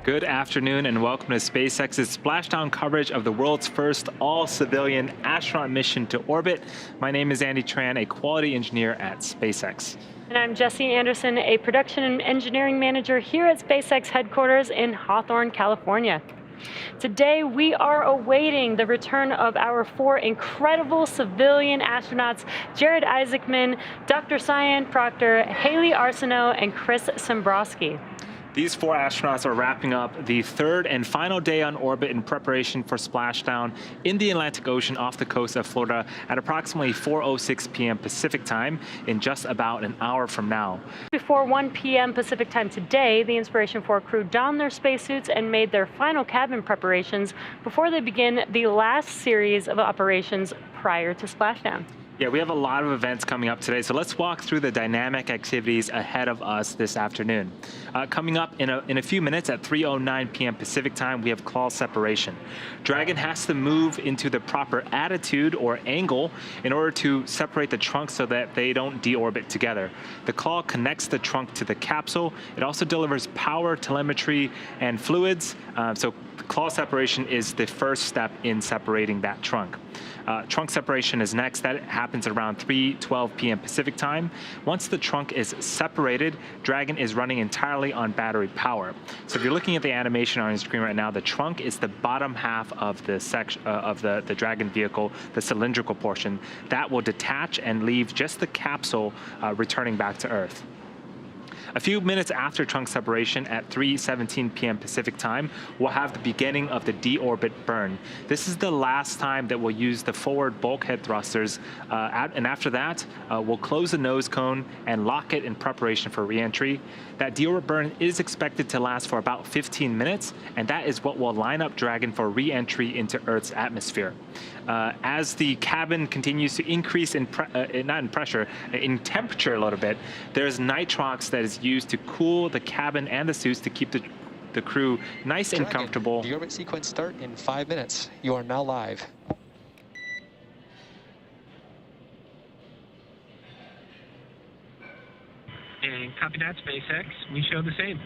Good afternoon and welcome to SpaceX's Splashdown coverage of the world's first all-civilian astronaut mission to orbit. My name is Andy Tran, a quality engineer at SpaceX. And I'm Jesse Anderson, a production and engineering manager here at SpaceX headquarters in Hawthorne, California. Today, we are awaiting the return of our four incredible civilian astronauts, Jared Isaacman, Dr. Sian Proctor, Hayley Arceneaux, and Chris Sembroski. These four astronauts are wrapping up the third and final day on orbit in preparation for splashdown in the Atlantic Ocean off the coast of Florida at approximately 4:06 p.m. Pacific time in just about an hour from now. Before 1 p.m. Pacific time today, the Inspiraton crew donned their spacesuits and made their final cabin preparations before they begin the last series of operations prior to splashdown. Yeah, we have a lot of events coming up today, so let's walk through the dynamic activities ahead of us this afternoon. Coming up in a few minutes at 3:09 p.m. Pacific time, we have claw separation. Dragon has to move into the proper attitude or angle in order to separate the trunk so that they don't deorbit together. The claw connects the trunk to the capsule. It also delivers power, telemetry, and fluids. So claw separation is the first step in separating that trunk. Trunk separation is next. That happens around 3:12 p.m. Pacific time. Once the trunk is separated, Dragon is running entirely on battery power. So if you're looking at the animation on your screen right now, the trunk is the bottom half of the section of the Dragon vehicle, the cylindrical portion. That will detach and leave just the capsule returning back to Earth. A few minutes after trunk separation at 3:17 p.m. Pacific time, we'll have the beginning of the deorbit burn. This is the last time that we'll use the forward bulkhead thrusters, and after that, we'll close the nose cone and lock it in preparation for re-entry. That deorbit burn is expected to last for about 15 minutes, and that is what will line up Dragon for re-entry into Earth's atmosphere. As the cabin continues to increase in temperature a little bit, there's nitrox that is used to cool the cabin and the suits to keep the crew nice and comfortable. The orbit sequence start in 5 minutes. You are now live. And copy that, SpaceX. We show the same.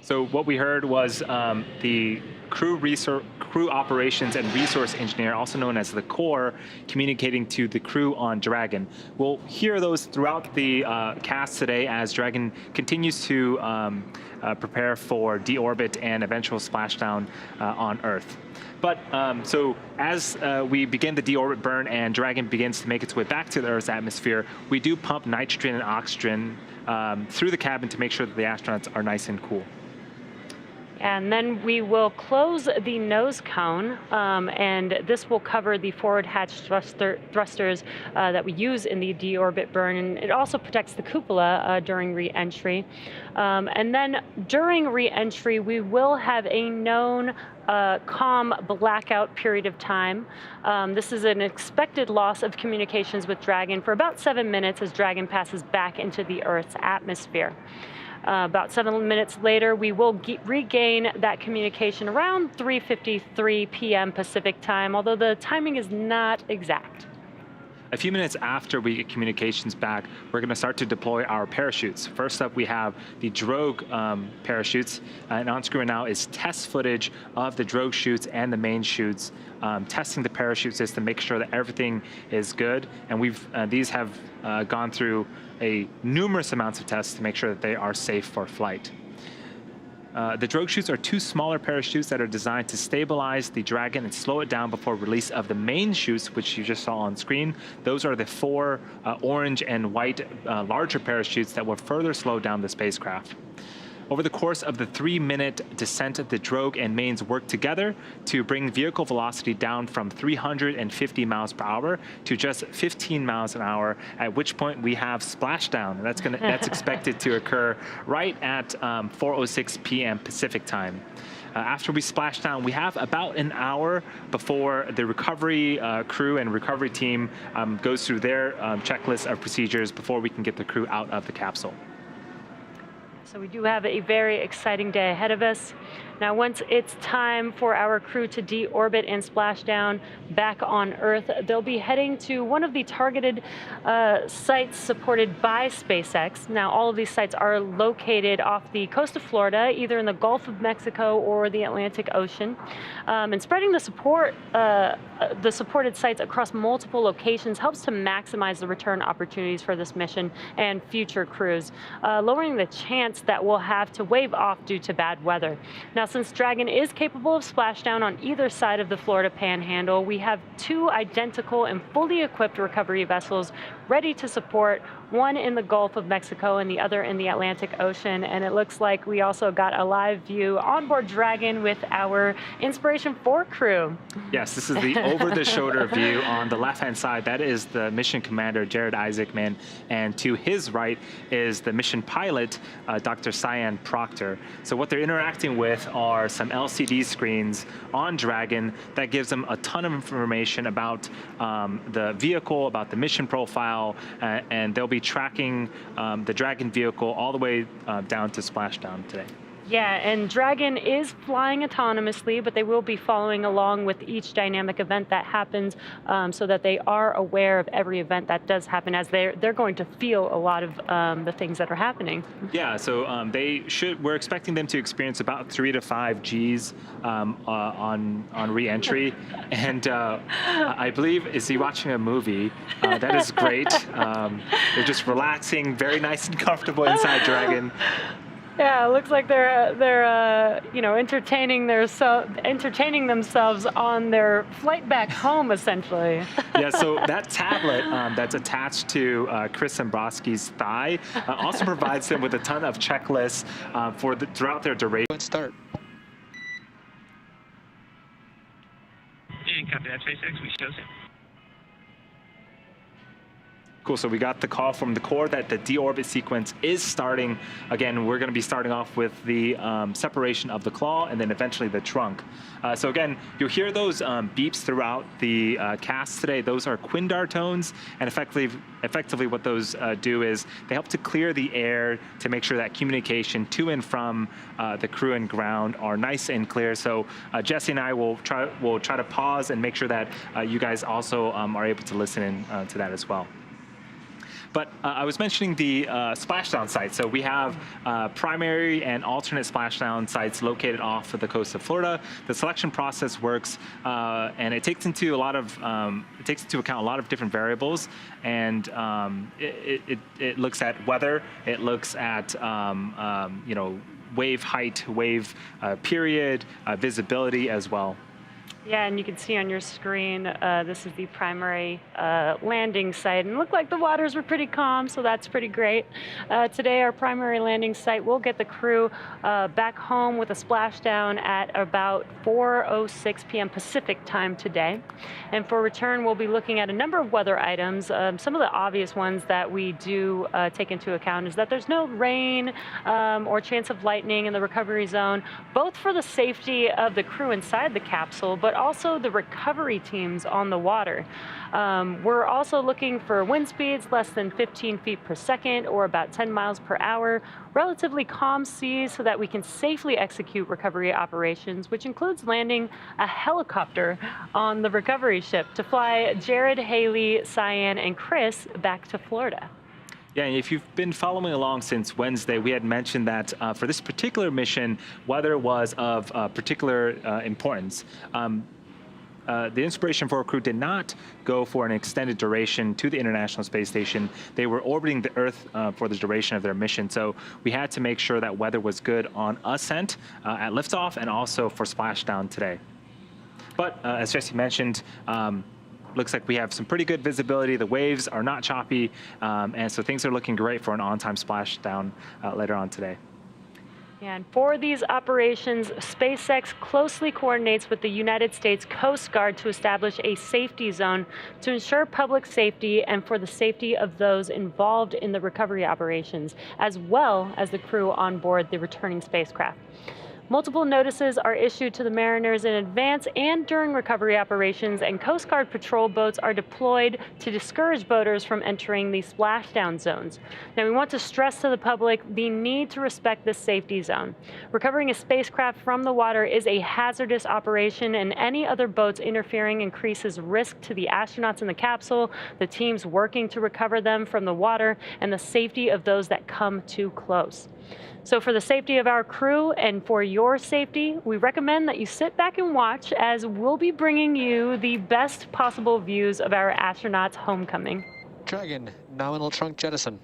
So what we heard was the crew operations and resource engineer, also known as the core, communicating to the crew on Dragon. We'll hear those throughout the cast today as Dragon continues to prepare for deorbit and eventual splashdown on Earth. But so as we begin the deorbit burn and Dragon begins to make its way back to the Earth's atmosphere, we do pump nitrogen and oxygen through the cabin to make sure that the astronauts are nice and cool. And then we will close the nose cone, and this will cover the forward hatch thrusters that we use in the deorbit burn. And it also protects the cupola during re-entry. And then during re-entry, we will have a known COM blackout period of time. This is an expected loss of communications with Dragon for about 7 minutes as Dragon passes back into the Earth's atmosphere. About 7 minutes later, we will regain that communication around 3:53 p.m. Pacific time, although the timing is not exact. A few minutes after we get communications back, we're going to start to deploy our parachutes. First up, we have the drogue parachutes, and on screen now is test footage of the drogue chutes and the main chutes, testing the parachute system, make sure that everything is good. And these have gone through numerous amounts of tests to make sure that they are safe for flight. The drogue chutes are two smaller parachutes that are designed to stabilize the Dragon and slow it down before release of the main chutes, which you just saw on screen. Those are the four orange and white larger parachutes that will further slow down the spacecraft. Over the course of the 3-minute descent, the drogue and mains work together to bring vehicle velocity down from 350 miles per hour to just 15 miles an hour, at which point we have splashdown. That's expected to occur right at 4:06 p.m. Pacific time. After we splash down, we have about an hour before the recovery crew and recovery team goes through their checklist of procedures before we can get the crew out of the capsule. So we do have a very exciting day ahead of us. Now, once it's time for our crew to deorbit and splash down back on Earth, they'll be heading to one of the targeted sites supported by SpaceX. Now, all of these sites are located off the coast of Florida, either in the Gulf of Mexico or the Atlantic Ocean. And spreading the supported sites across multiple locations helps to maximize the return opportunities for this mission and future crews, lowering the chance that we'll have to wave off due to bad weather. Now, since Dragon is capable of splashdown on either side of the Florida Panhandle, we have two identical and fully equipped recovery vessels ready to support, one in the Gulf of Mexico and the other in the Atlantic Ocean. And it looks like we also got a live view onboard Dragon with our Inspiraton crew. Yes, this is the over-the-shoulder view. On the left-hand side, that is the mission commander, Jared Isaacman, and to his right is the mission pilot, Dr. Sian Proctor. So what they're interacting with are some LCD screens on Dragon that gives them a ton of information about the vehicle, about the mission profile, and they'll be tracking the Dragon vehicle all the way down to Splashdown today. Yeah, and Dragon is flying autonomously, but they will be following along with each dynamic event that happens, so that they are aware of every event that does happen, as they're going to feel a lot of the things that are happening. Yeah, so we're expecting them to experience about 3 to 5 Gs on re-entry, and I believe, is he watching a movie? That is great. They're just relaxing, very nice and comfortable inside Dragon. Yeah, it looks like they're entertaining themselves on their flight back home, essentially. Yeah, so that tablet that's attached to Chris Sembroski's thigh also provides them with a ton of checklists throughout their duration. Let's start. And copy that, SpaceX. We show same. Cool, so we got the call from the core that the deorbit sequence is starting. Again, we're going to be starting off with the separation of the claw and then eventually the trunk. So again, you'll hear those beeps throughout the cast today. Those are Quindar tones, and effectively what those do is they help to clear the air to make sure that communication to and from the crew and ground are nice and clear. So Jesse and I will try to pause and make sure that you guys also are able to listen in to that as well. But I was mentioning the splashdown sites. So we have primary and alternate splashdown sites located off of the coast of Florida. The selection process works, and it takes into account a lot of different variables. And it looks at weather. It looks at wave height, wave period, visibility as well. Yeah, and you can see on your screen, this is the primary landing site. And it looked like the waters were pretty calm, so that's pretty great. Today, our primary landing site will get the crew back home with a splashdown at about 4:06 p.m. Pacific time today. And for return, we'll be looking at a number of weather items. Some of the obvious ones that we do take into account is that there's no rain or chance of lightning in the recovery zone, both for the safety of the crew inside the capsule, but also the recovery teams on the water. We're also looking for wind speeds less than 15 feet per second or about 10 miles per hour, relatively calm seas so that we can safely execute recovery operations, which includes landing a helicopter on the recovery ship to fly Jared, Hayley, Sian, and Chris back to Florida. Yeah, and if you've been following along since Wednesday, we had mentioned that for this particular mission, weather was of particular importance. The Inspiraton crew did not go for an extended duration to the International Space Station. They were orbiting the Earth for the duration of their mission, so we had to make sure that weather was good on ascent, at liftoff, and also for splashdown today. But as Jesse mentioned, looks like we have some pretty good visibility. The waves are not choppy, and so things are looking great for an on-time splashdown later on today. And for these operations, SpaceX closely coordinates with the United States Coast Guard to establish a safety zone to ensure public safety and for the safety of those involved in the recovery operations, as well as the crew on board the returning spacecraft. Multiple notices are issued to the mariners in advance and during recovery operations, and Coast Guard patrol boats are deployed to discourage boaters from entering the splashdown zones. Now, we want to stress to the public the need to respect this safety zone. Recovering a spacecraft from the water is a hazardous operation, and any other boats interfering increases risk to the astronauts in the capsule, the teams working to recover them from the water, and the safety of those that come too close. So for the safety of our crew and for your safety, we recommend that you sit back and watch, as we'll be bringing you the best possible views of our astronauts' homecoming. Dragon, nominal trunk jettison.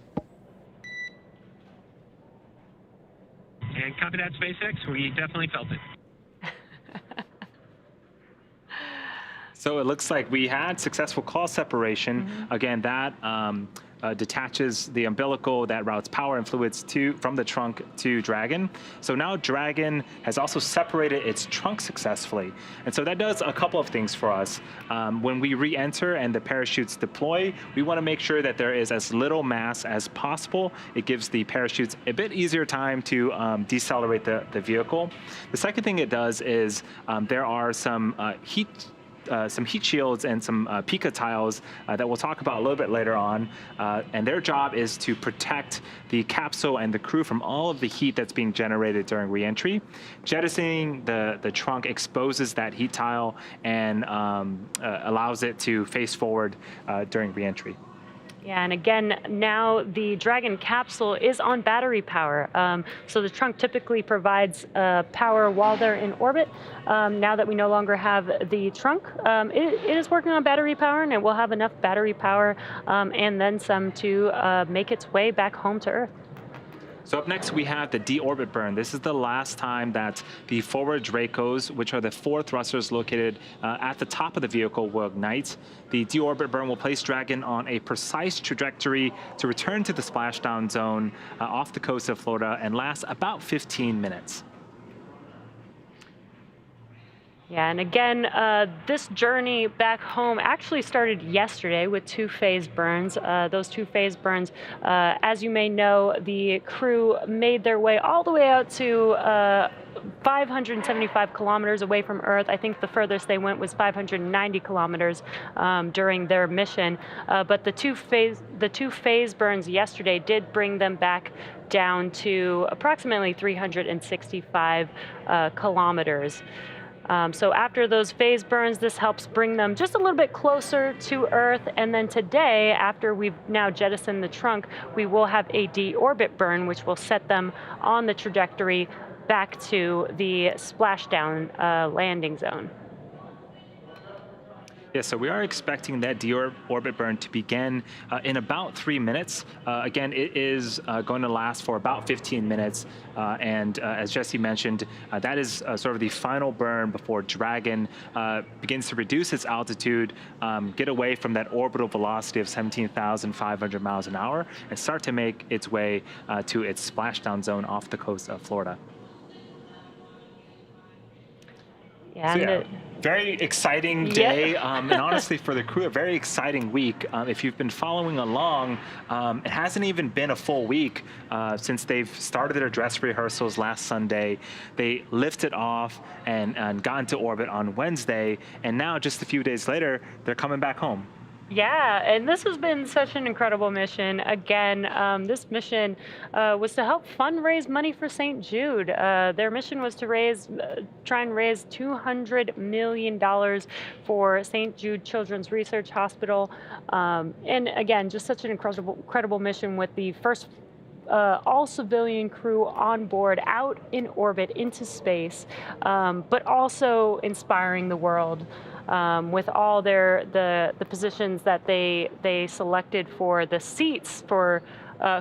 And copy that, SpaceX. We definitely felt it. So it looks like we had successful call separation. Again, that detaches the umbilical that routes power and fluids from the trunk to Dragon. So now Dragon has also separated its trunk successfully. And so that does a couple of things for us. When we re-enter and the parachutes deploy, we want to make sure that there is as little mass as possible. It gives the parachutes a bit easier time to decelerate the vehicle. The second thing it does is there are some heat shields and some pica tiles that we'll talk about a little bit later on. And their job is to protect the capsule and the crew from all of the heat that's being generated during reentry. Jettisoning the trunk exposes that heat tile and allows it to face forward during reentry. Yeah, and again, now the Dragon capsule is on battery power. So the trunk typically provides power while they're in orbit. Now that we no longer have the trunk, it is working on battery power, and it will have enough battery power and then some to make its way back home to Earth. So up next, we have the deorbit burn. This is the last time that the forward Dracos, which are the 4 thrusters located at the top of the vehicle, will ignite. The deorbit burn will place Dragon on a precise trajectory to return to the splashdown zone off the coast of Florida and last about 15 minutes. Yeah, and again, this journey back home actually started yesterday with 2 phase burns. Those 2 phase burns, as you may know, the crew made their way all the way out to 575 kilometers away from Earth. I think the furthest they went was 590 kilometers during their mission. But the two phase burns yesterday did bring them back down to approximately 365 kilometers. So after those phase burns, this helps bring them just a little bit closer to Earth. And then today, after we've now jettisoned the trunk, we will have a deorbit burn, which will set them on the trajectory back to the splashdown landing zone. Yeah, so we are expecting that deorbit burn to begin in about 3 minutes. Again, it is going to last for about 15 minutes. And as Jesse mentioned, that is sort of the final burn before Dragon begins to reduce its altitude, get away from that orbital velocity of 17,500 miles an hour, and start to make its way to its splashdown zone off the coast of Florida. Yeah, So, yeah, very exciting day, and honestly for the crew, a very exciting week. If you've been following along, it hasn't even been a full week since they've started their dress rehearsals last Sunday. They lifted off and got into orbit on Wednesday, and now just a few days later, they're coming back home. Yeah, and this has been such an incredible mission. Again, this mission was to help fundraise money for St. Jude. Their mission was to try and raise $200 million for St. Jude Children's Research Hospital. And again, just such an incredible mission with the first all-civilian crew on board, out in orbit, into space, but also inspiring the world. With all the positions that they selected for the seats for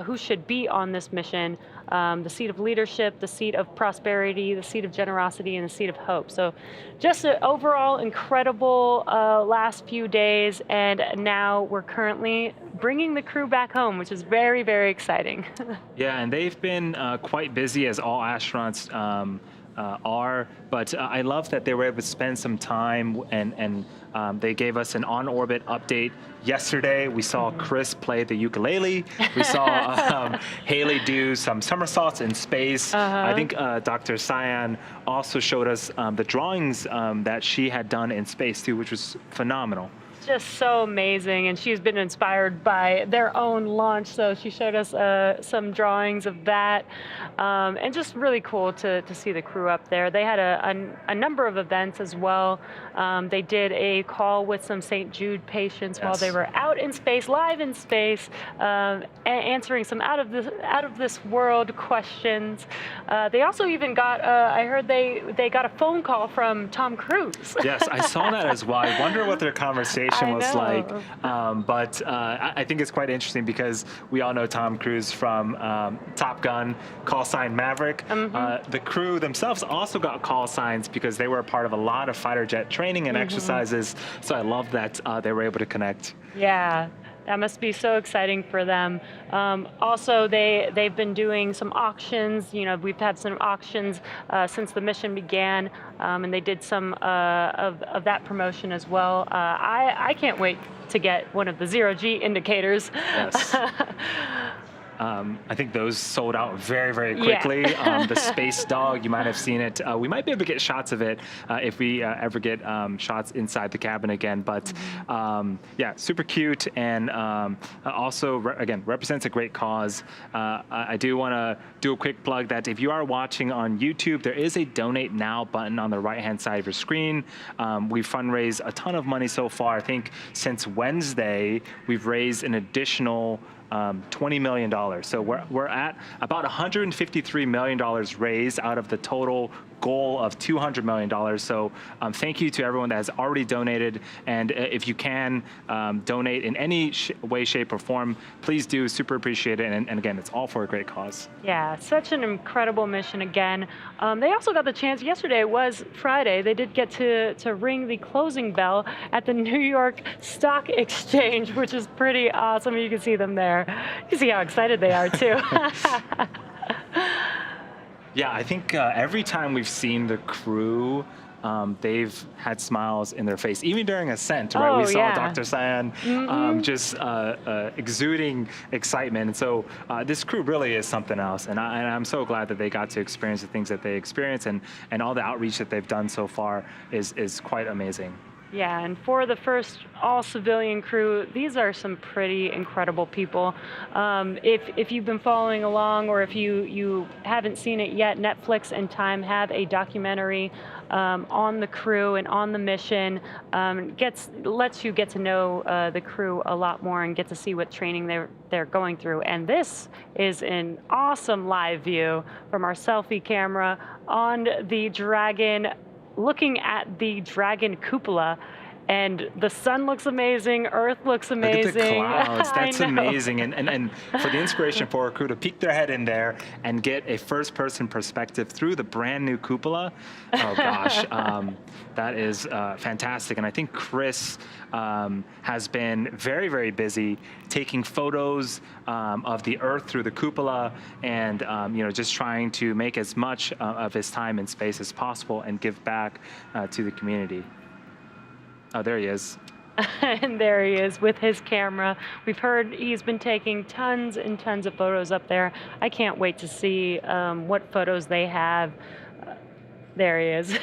who should be on this mission, the seat of leadership, the seat of prosperity, the seat of generosity, and the seat of hope. So just an overall incredible last few days, and now we're currently bringing the crew back home, which is very, very exciting. Yeah, and they've been quite busy, as all astronauts are. But I love that they were able to spend some time and they gave us an on-orbit update yesterday. We saw Chris play the ukulele. We saw Hayley do some somersaults in space. I think Dr. Sian also showed us the drawings that she had done in space too, which was phenomenal. Just so amazing, and she's been inspired by their own launch, so she showed us some drawings of that, and just really cool to see the crew up there. They had a number of events as well. They did a call with some St. Jude patients while they were out in space, live in space, answering some out of this world questions. They also even got, I heard they got a phone call from Tom Cruise. Yes, I saw that as well. I wonder what their conversation was like. But I think it's quite interesting because we all know Tom Cruise from Top Gun, call sign Maverick. The crew themselves also got call signs because they were a part of a lot of fighter jet training and exercises. So I love that they were able to connect. Yeah. That must be so exciting for them. Also, they've been doing some auctions. You know, we've had some auctions since the mission began, and they did some of that promotion as well. I can't wait to get one of the zero-G indicators. Yes. I think those sold out very, very quickly. Yeah. The space dog, you might have seen it. We might be able to get shots of it if we ever get shots inside the cabin again. But yeah, super cute, and also, again, represents a great cause. I do want to do a quick plug that if you are watching on YouTube, there is a Donate Now button on the right-hand side of your screen. We've fundraised a ton of money so far. I think since Wednesday, we've raised an additional $20 million. So we're at about $153 million raised out of the total goal of $200 million. So thank you to everyone that has already donated. And if you can donate in any way, shape, or form, please do. Super appreciate it. And again, it's all for a great cause. Yeah, such an incredible mission again. They also got the chance, yesterday was Friday, they did get to ring the closing bell at the New York Stock Exchange, which is pretty awesome. You can see them there. You can see how excited they are too. Yeah, I think every time we've seen the crew, they've had smiles in their face, even during ascent, right? We saw Dr. Sian just exuding excitement. And so this crew really is something else. And I'm so glad that they got to experience the things that they experienced, and all the outreach that they've done so far is quite amazing. Yeah, and for the first all-civilian crew, these are some pretty incredible people. If you've been following along, or if you haven't seen it yet, Netflix and Time have a documentary on the crew and on the mission. Lets you get to know the crew a lot more and get to see what training they're going through. And this is an awesome live view from our selfie camera on the Dragon, looking at the Dragon cupola, and the sun looks amazing, Earth looks amazing. Look at the clouds, that's amazing. And for the Inspiraton for a crew to peek their head in there and get a first-person perspective through the brand new cupola, oh gosh, that is fantastic. And I think Chris has been very, very busy taking photos of the Earth through the cupola, and just trying to make as much of his time in space as possible and give back to the community. Oh, there he is. And there he is with his camera. We've heard he's been taking tons and tons of photos up there. I can't wait to see what photos they have. There he is,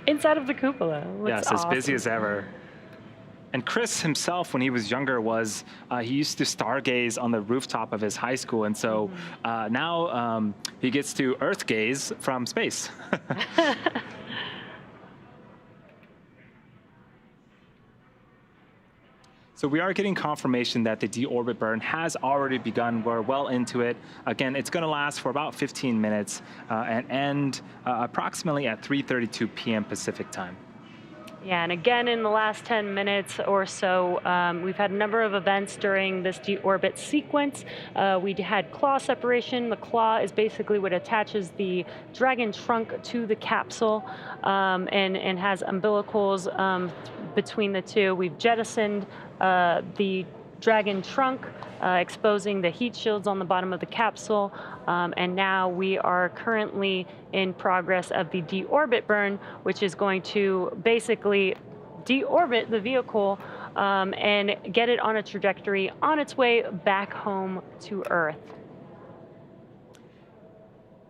inside of the cupola. Yes, awesome. As busy as ever. And Chris himself, when he was younger, he used to stargaze on the rooftop of his high school. And so now he gets to Earth gaze from space. So we are getting confirmation that the deorbit burn has already begun. We're well into it. Again, it's going to last for about 15 minutes and end approximately at 3:32 p.m. Pacific time. Yeah, and again, in the last 10 minutes or so, we've had a number of events during this deorbit sequence. We had claw separation. The claw is basically what attaches the Dragon trunk to the capsule and has umbilicals between the two. We've jettisoned the Dragon trunk, exposing the heat shields on the bottom of the capsule. And now we are currently in progress of the deorbit burn, which is going to basically deorbit the vehicle and get it on a trajectory on its way back home to Earth.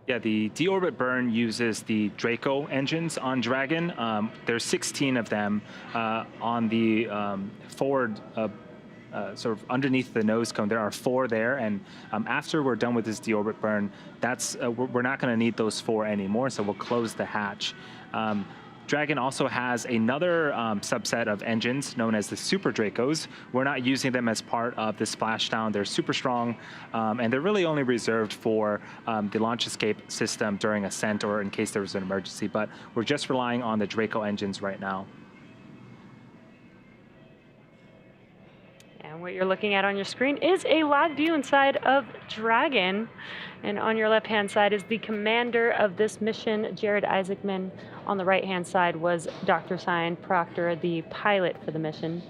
Yeah, the deorbit burn uses the Draco engines on Dragon. There's 16 of them on the forward, sort of underneath the nose cone. There are 4 there, and after we're done with this deorbit burn, we're not going to need those 4 anymore, so we'll close the hatch. Dragon also has another subset of engines known as the Super Dracos. We're not using them as part of the Splashdown. They're super strong, and they're really only reserved for the launch escape system during ascent or in case there was an emergency, but we're just relying on the Draco engines right now. And what you're looking at on your screen is a live view inside of Dragon. And on your left-hand side is the commander of this mission, Jared Isaacman. On the right-hand side was Dr. Sian Proctor, the pilot for the mission.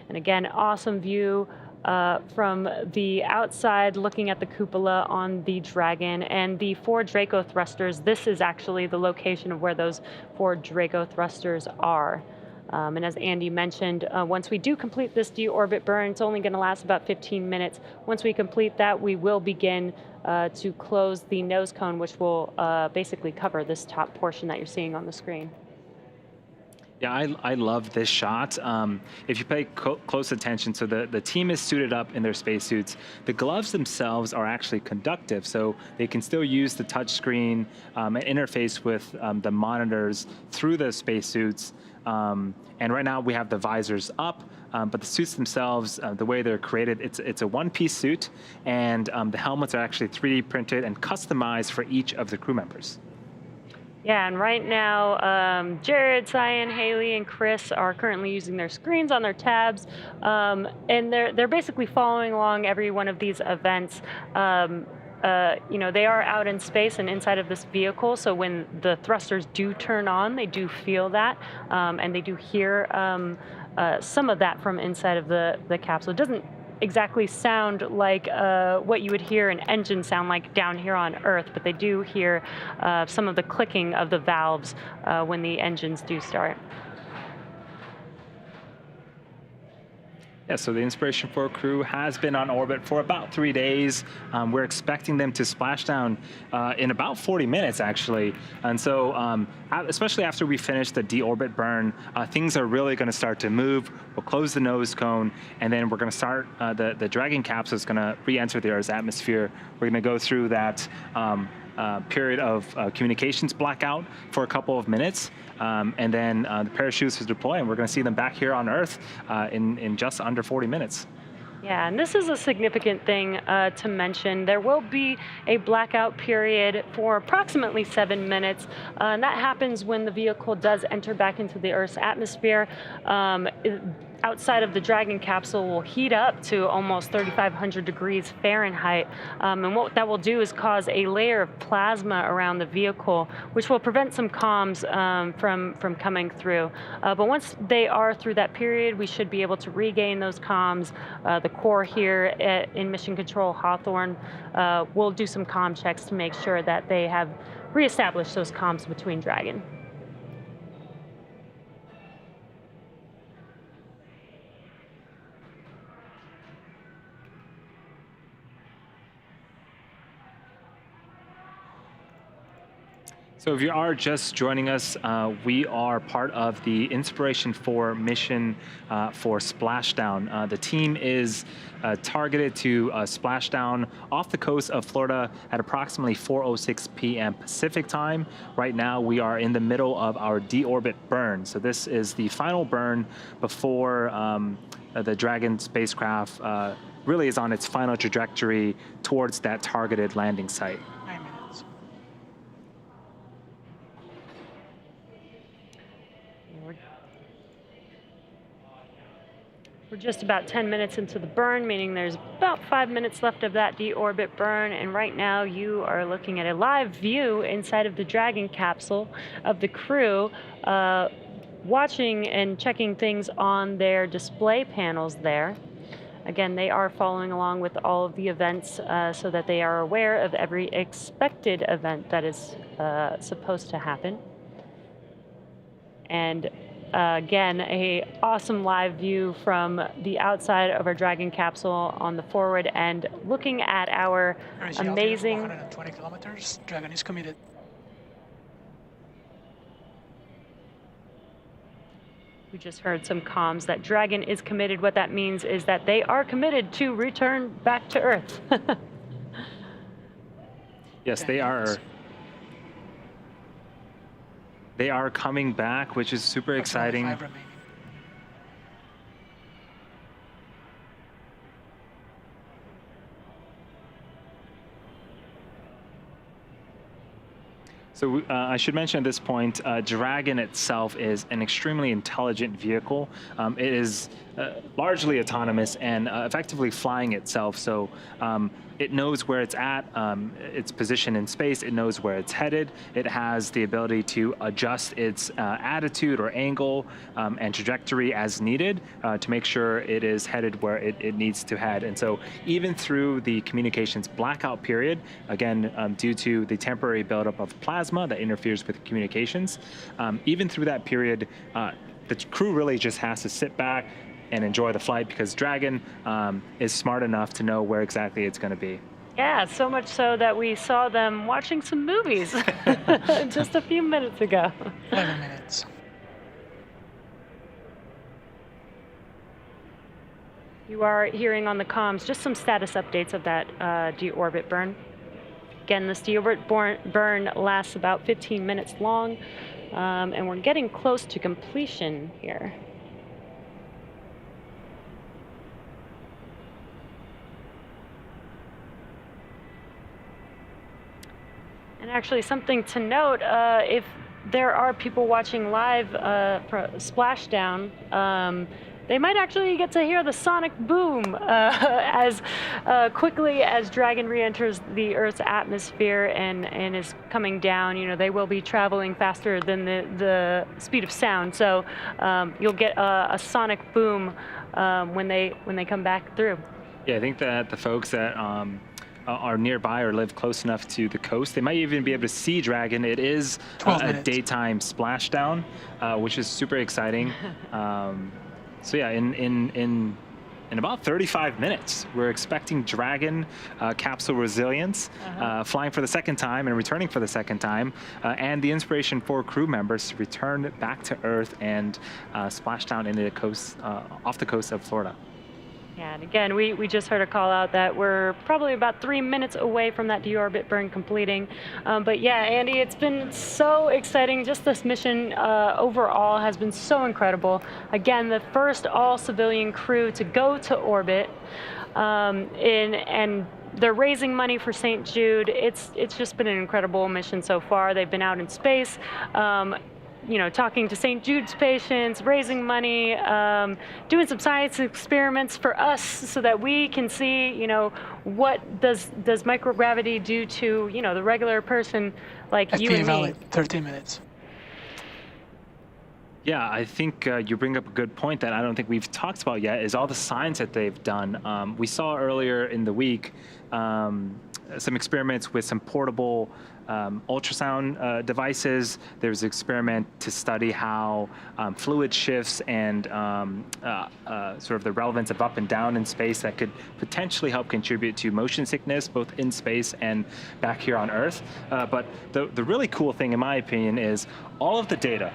And again, awesome view from the outside looking at the cupola on the Dragon and the 4 Draco thrusters. This is actually the location of where those 4 Draco thrusters are. And as Andy mentioned, once we do complete this deorbit burn, it's only going to last about 15 minutes. Once we complete that, we will begin to close the nose cone, which will basically cover this top portion that you're seeing on the screen. Yeah, I love this shot. If you pay close attention, so the team is suited up in their spacesuits. The gloves themselves are actually conductive, so they can still use the touch screen and interface with the monitors through the spacesuits. And right now we have the visors up, but the suits themselves, the way they're created, it's a one-piece suit, and the helmets are actually 3D printed and customized for each of the crew members. Yeah, and right now, Jared, Sian, Hayley, and Chris are currently using their screens on their tabs, and they're basically following along every one of these events. You know, they are out in space and inside of this vehicle, so when the thrusters do turn on, they do feel that, and they do hear some of that from inside of the capsule. It doesn't exactly sound like what you would hear an engine sound like down here on Earth, but they do hear some of the clicking of the valves when the engines do start. Yeah, so the Inspiraton crew has been on orbit for about 3 days. We're expecting them to splash down in about 40 minutes, actually. And so, especially after we finish the deorbit burn, things are really going to start to move. We'll close the nose cone, and then we're going to start, the Dragon capsule is going to re-enter the Earth's atmosphere. We're going to go through that period of communications blackout for a couple of minutes. And then the parachutes will deploy, and we're going to see them back here on Earth in just under 40 minutes. Yeah, and this is a significant thing to mention. There will be a blackout period for approximately 7 minutes, and that happens when the vehicle does enter back into the Earth's atmosphere. Outside of the Dragon capsule will heat up to almost 3,500 degrees Fahrenheit. And what that will do is cause a layer of plasma around the vehicle, which will prevent some comms from coming through. But once they are through that period, we should be able to regain those comms. The core here in Mission Control Hawthorne will do some comm checks to make sure that they have reestablished those comms between Dragon. So if you are just joining us, we are part of the Inspiraton mission for Splashdown. The team is targeted to Splashdown off the coast of Florida at approximately 4:06 p.m. Pacific time. Right now, we are in the middle of our deorbit burn. So this is the final burn before the Dragon spacecraft really is on its final trajectory towards that targeted landing site. We're just about 10 minutes into the burn, meaning there's about 5 minutes left of that deorbit burn, and right now you are looking at a live view inside of the Dragon capsule of the crew, watching and checking things on their display panels there. Again, they are following along with all of the events so that they are aware of every expected event that is supposed to happen. And again, a awesome live view from the outside of our Dragon capsule on the forward end, looking at our amazing... 120 kilometers, Dragon is committed. We just heard some comms that Dragon is committed. What that means is that they are committed to return back to Earth. Yes, they are. They are coming back, which is super exciting. 5 remaining. So I should mention at this point, Dragon itself is an extremely intelligent vehicle. It is largely autonomous and effectively flying itself. So it knows where it's at, its position in space. It knows where it's headed. It has the ability to adjust its attitude or angle and trajectory as needed to make sure it is headed where it needs to head. And so even through the communications blackout period, again, due to the temporary buildup of plasma that interferes with communications, even through that period, the crew really just has to sit back and enjoy the flight, because Dragon is smart enough to know where exactly it's going to be. Yeah, so much so that we saw them watching some movies just a few minutes ago. 11 minutes. You are hearing on the comms just some status updates of that deorbit burn. Again, this deorbit burn lasts about 15 minutes long, and we're getting close to completion here. And actually, something to note, if there are people watching live for Splashdown, they might actually get to hear the sonic boom as quickly as Dragon re-enters the Earth's atmosphere and is coming down. You know, they will be traveling faster than the speed of sound, so you'll get a sonic boom when they come back through. Yeah, I think that the folks that are nearby or live close enough to the coast, they might even be able to see Dragon. It is a daytime splashdown, which is super exciting. So yeah, in about 35 minutes, we're expecting Dragon capsule resilience flying for the second time and returning for the second time, and the Inspiraton-4 crew members to return back to Earth and splash down into the coast, off the coast of Florida. Yeah, and again, we just heard a call out that we're probably about 3 minutes away from that deorbit burn completing. But yeah, Andy, it's been so exciting. Just this mission overall has been so incredible. Again, the first all-civilian crew to go to orbit, and they're raising money for St. Jude. It's just been an incredible mission so far. They've been out in space. You know, talking to St. Jude's patients, raising money, doing some science experiments for us so that we can see, you know, what does microgravity do to, you know, the regular person like you and me. 13 minutes. Yeah, I think you bring up a good point that I don't think we've talked about yet, is all the science that they've done. We saw earlier in the week some experiments with some portable ultrasound devices. There's an experiment to study how fluid shifts and sort of the relevance of up and down in space that could potentially help contribute to motion sickness, both in space and back here on Earth. But the really cool thing, in my opinion, is all the data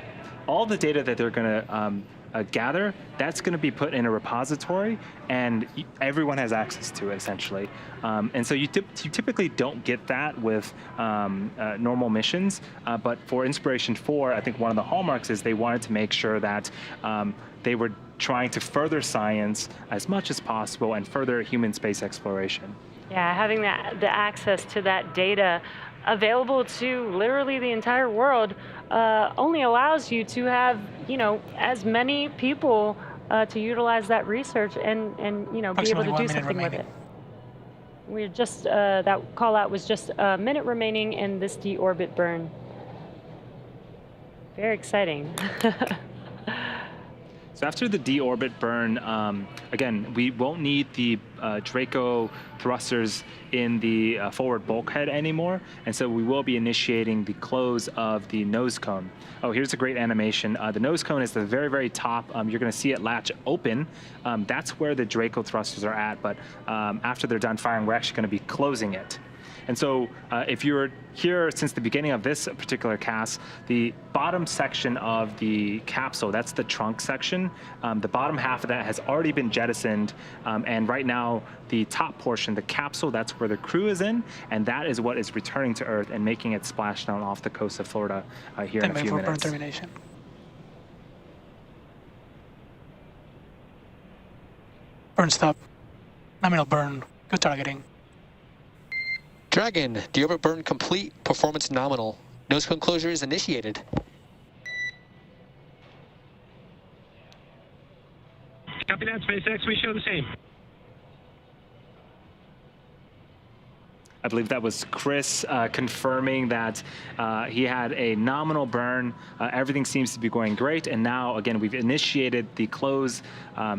that they're going to gather, that's going to be put in a repository, and everyone has access to it, essentially. And so you typically don't get that with normal missions, but for Inspiraton-4, I think one of the hallmarks is they wanted to make sure that they were trying to further science as much as possible and further human space exploration. Yeah, having the access to that data available to literally the entire world only allows you to have, you know, as many people to utilize that research and you know, be able to do something with it. We're just that call out was just a minute remaining in this deorbit burn. Very exciting. So after the deorbit burn, again, we won't need the Draco thrusters in the forward bulkhead anymore, and so we will be initiating the close of the nose cone. Oh, here's a great animation. The nose cone is the very, very top. You're going to see it latch open. That's where the Draco thrusters are at, but after they're done firing, we're actually going to be closing it. And so if you're here since the beginning of this particular cast, the bottom section of the capsule, that's the trunk section, the bottom half of that has already been jettisoned. And right now, the top portion, the capsule, that's where the crew is in. And that is what is returning to Earth and making it splash down off the coast of Florida here in a few for burn minutes. termination. Burn stop. Nominal burn. Good targeting. Dragon, deorbit burn complete, performance nominal. Nose cone closure is initiated. Copy that, SpaceX. We show the same. I believe that was Chris confirming that he had a nominal burn. Everything seems to be going great. And now, again, we've initiated the close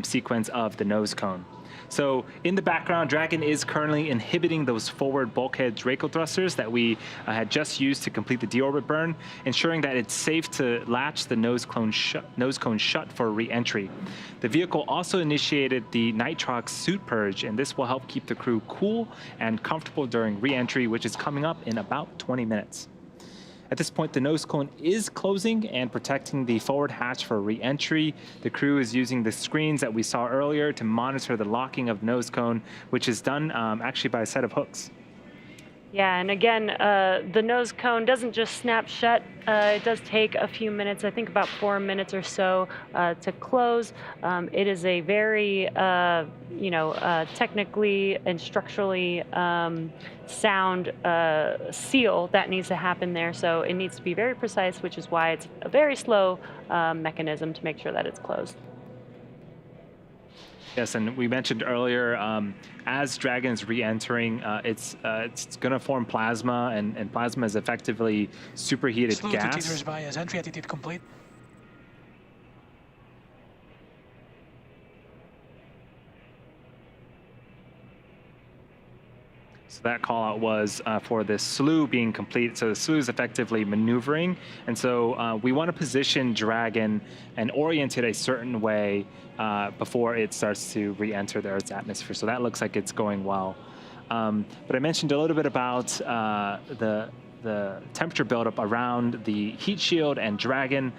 sequence of the nose cone. So in the background, Dragon is currently inhibiting those forward bulkhead Draco thrusters that we had just used to complete the deorbit burn, ensuring that it's safe to latch the nose cone shut for re-entry. The vehicle also initiated the nitrox suit purge, and this will help keep the crew cool and comfortable during re-entry, which is coming up in about 20 minutes. At this point, the nose cone is closing and protecting the forward hatch for re-entry. The crew is using the screens that we saw earlier to monitor the locking of nose cone, which is done actually by a set of hooks. Yeah, and again, the nose cone doesn't just snap shut. It does take a few minutes, I think about 4 minutes or so to close. It is a very, technically and structurally sound seal that needs to happen there. So it needs to be very precise, which is why it's a very slow mechanism to make sure that it's closed. Yes, and we mentioned earlier, as Dragon is re-entering, it's going to form plasma, and plasma is effectively superheated Slow gas. to teeters bias. Entry attitude complete. So that call out was for the slew being complete. So the slew is effectively maneuvering. And so we want to position Dragon and orient it a certain way before it starts to re-enter the Earth's atmosphere. So that looks like it's going well. But I mentioned a little bit about the temperature buildup around the heat shield and Dragon.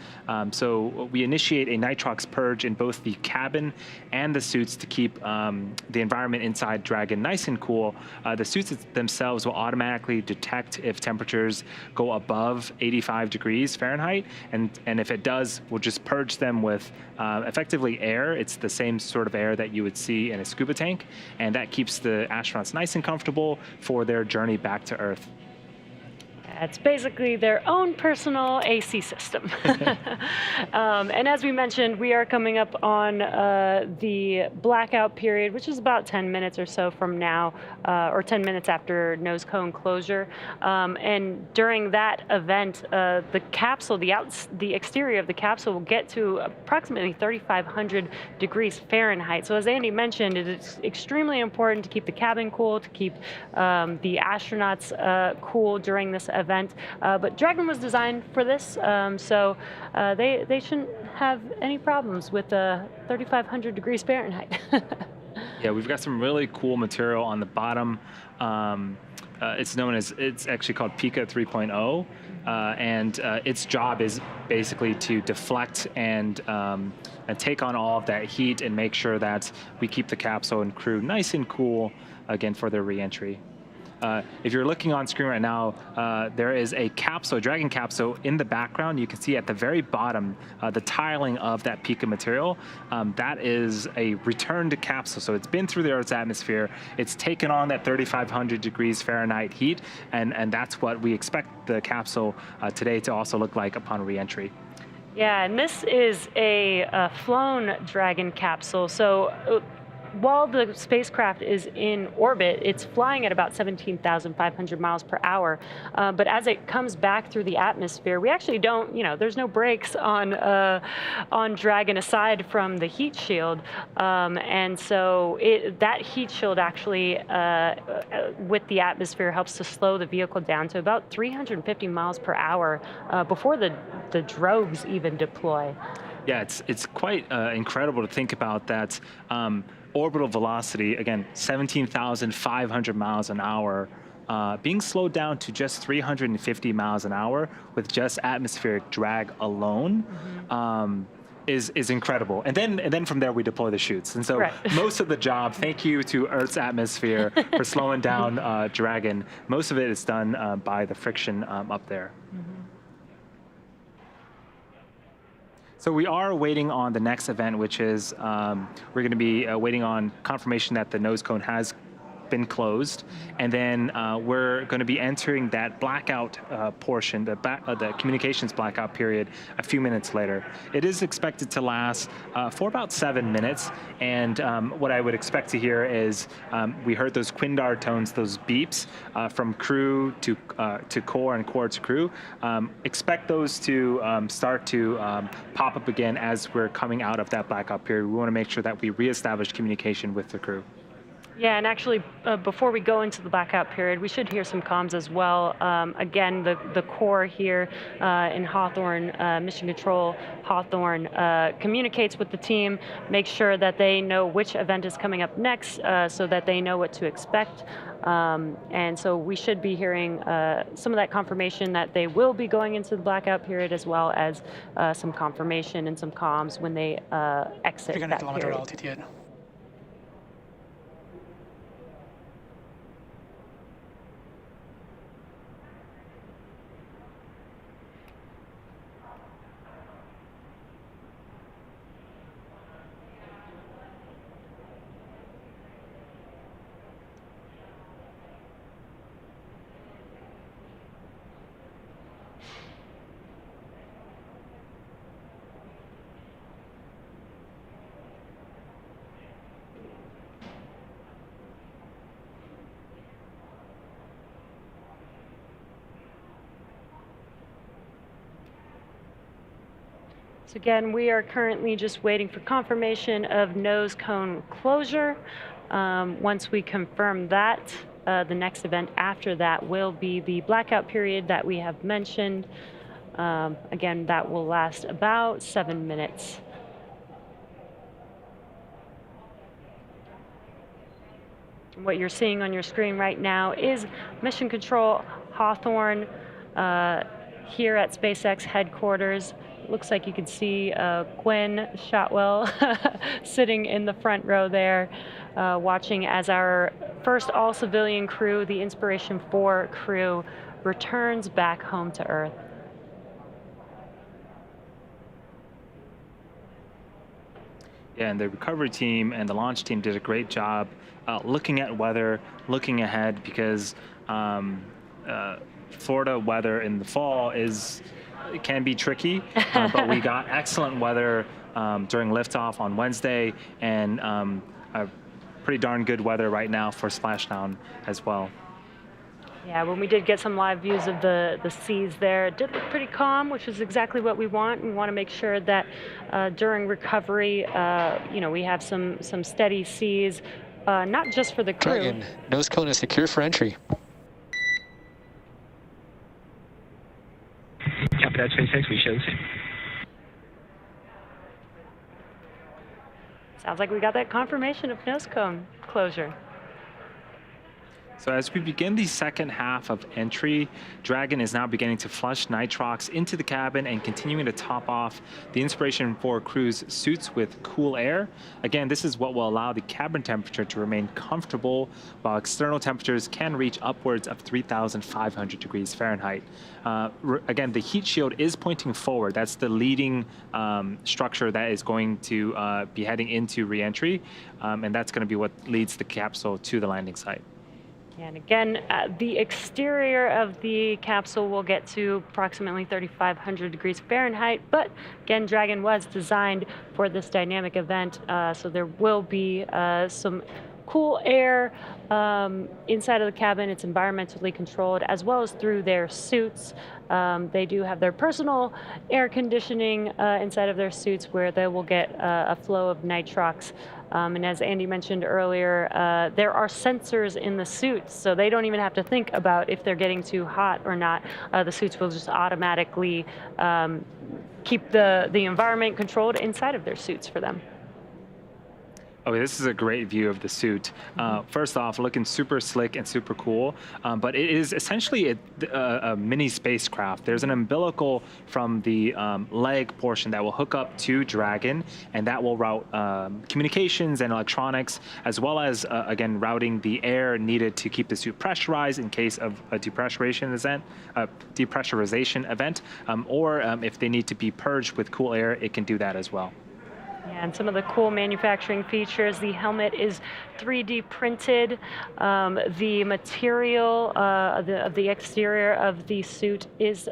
So we initiate a nitrox purge in both the cabin and the suits to keep the environment inside Dragon nice and cool. The suits themselves will automatically detect if temperatures go above 85 degrees Fahrenheit. And if it does, we'll just purge them with effectively air. It's the same sort of air that you would see in a scuba tank. And that keeps the astronauts nice and comfortable for their journey back to Earth. It's basically their own personal AC system. And as we mentioned, we are coming up on the blackout period, which is about 10 minutes or so from now, or 10 minutes after nose cone closure. And during that event, the capsule, the exterior of the capsule will get to approximately 3,500 degrees Fahrenheit. So as Andy mentioned, it is extremely important to keep the cabin cool, to keep the astronauts cool during this event. But Dragon was designed for this, so they shouldn't have any problems with 3,500 degrees Fahrenheit. Yeah, we've got some really cool material on the bottom. It's actually called Pika 3.0, and its job is basically to deflect and take on all of that heat and make sure that we keep the capsule and crew nice and cool, again, for their re-entry. If you're looking on screen right now, there is a capsule, a Dragon capsule in the background. You can see at the very bottom the tiling of that Pika material. That is a returned capsule. So it's been through the Earth's atmosphere. It's taken on that 3,500 degrees Fahrenheit heat, and that's what we expect the capsule today to also look like upon re-entry. Yeah, and this is a flown Dragon capsule. So while the spacecraft is in orbit, it's flying at about 17,500 miles per hour. But as it comes back through the atmosphere, we actually don't, there's no brakes on Dragon aside from the heat shield. And so that heat shield actually, with the atmosphere, helps to slow the vehicle down to about 350 miles per hour before the drogues even deploy. Yeah, it's quite incredible to think about that. Orbital velocity, again, 17,500 miles an hour, being slowed down to just 350 miles an hour with just atmospheric drag alone. Is incredible. And then from there we deploy the chutes. And so most of the job, thank you to Earth's atmosphere for slowing down Dragon, most of it is done by the friction up there. So we are waiting on the next event, which is we're going to be waiting on confirmation that the nose cone has been closed, and then we're going to be entering that blackout portion, the communications blackout period, a few minutes later. It is expected to last for about 7 minutes, and what I would expect to hear is we heard those Quindar tones, those beeps from crew to core and core to crew. Expect those to start to pop up again as we're coming out of that blackout period. We want to make sure that we reestablish communication with the crew. Yeah, and actually, before we go into the blackout period, we should hear some comms as well. Again, the core here in Hawthorne, Mission Control Hawthorne, communicates with the team, makes sure that they know which event is coming up next so that they know what to expect. And so we should be hearing some of that confirmation that they will be going into the blackout period, as well as some confirmation and some comms when they exit that period. Altitude. So again, we are currently just waiting for confirmation of nose cone closure. Once we confirm that, the next event after that will be the blackout period that we have mentioned. Again, that will last about 7 minutes. What you're seeing on your screen right now is Mission Control Hawthorne here at SpaceX headquarters. Looks like you can see Gwen Shotwell sitting in the front row there, watching as our first all-civilian crew, the Inspiraton-4 crew, returns back home to Earth. Yeah, and the recovery team and the launch team did a great job looking at weather, looking ahead, because Florida weather in the fall it can be tricky, but we got excellent weather during liftoff on Wednesday, and a pretty darn good weather right now for Splashdown as well. Yeah, when we did get some live views of the seas there, it did look pretty calm, which is exactly what we want. We want to make sure that during recovery, we have some steady seas, not just for the crew. Dragon, nose cone is secure for entry. Copy that, SpaceX. We show the same. Sounds like we got that confirmation of nose cone closure. So as we begin the second half of entry, Dragon is now beginning to flush nitrox into the cabin and continuing to top off the Inspiraton-4 crew's suits with cool air. Again, this is what will allow the cabin temperature to remain comfortable, while external temperatures can reach upwards of 3,500 degrees Fahrenheit. Again, the heat shield is pointing forward. That's the leading structure that is going to be heading into re-entry, and that's going to be what leads the capsule to the landing site. And again, the exterior of the capsule will get to approximately 3,500 degrees Fahrenheit, but again, Dragon was designed for this dynamic event, so there will be some cool air inside of the cabin. It's environmentally controlled, as well as through their suits. They do have their personal air conditioning inside of their suits, where they will get a flow of nitrox. And as Andy mentioned earlier, there are sensors in the suits, so they don't even have to think about if they're getting too hot or not. The suits will just automatically keep the environment controlled inside of their suits for them. Okay, this is a great view of the suit. First off, looking super slick and super cool, but it is essentially a mini spacecraft. There's an umbilical from the leg portion that will hook up to Dragon, and that will route communications and electronics, as well as, again, routing the air needed to keep the suit pressurized in case of a depressurization event, or if they need to be purged with cool air, it can do that as well. And some of the cool manufacturing features, the helmet is 3D printed. The material of the exterior of the suit is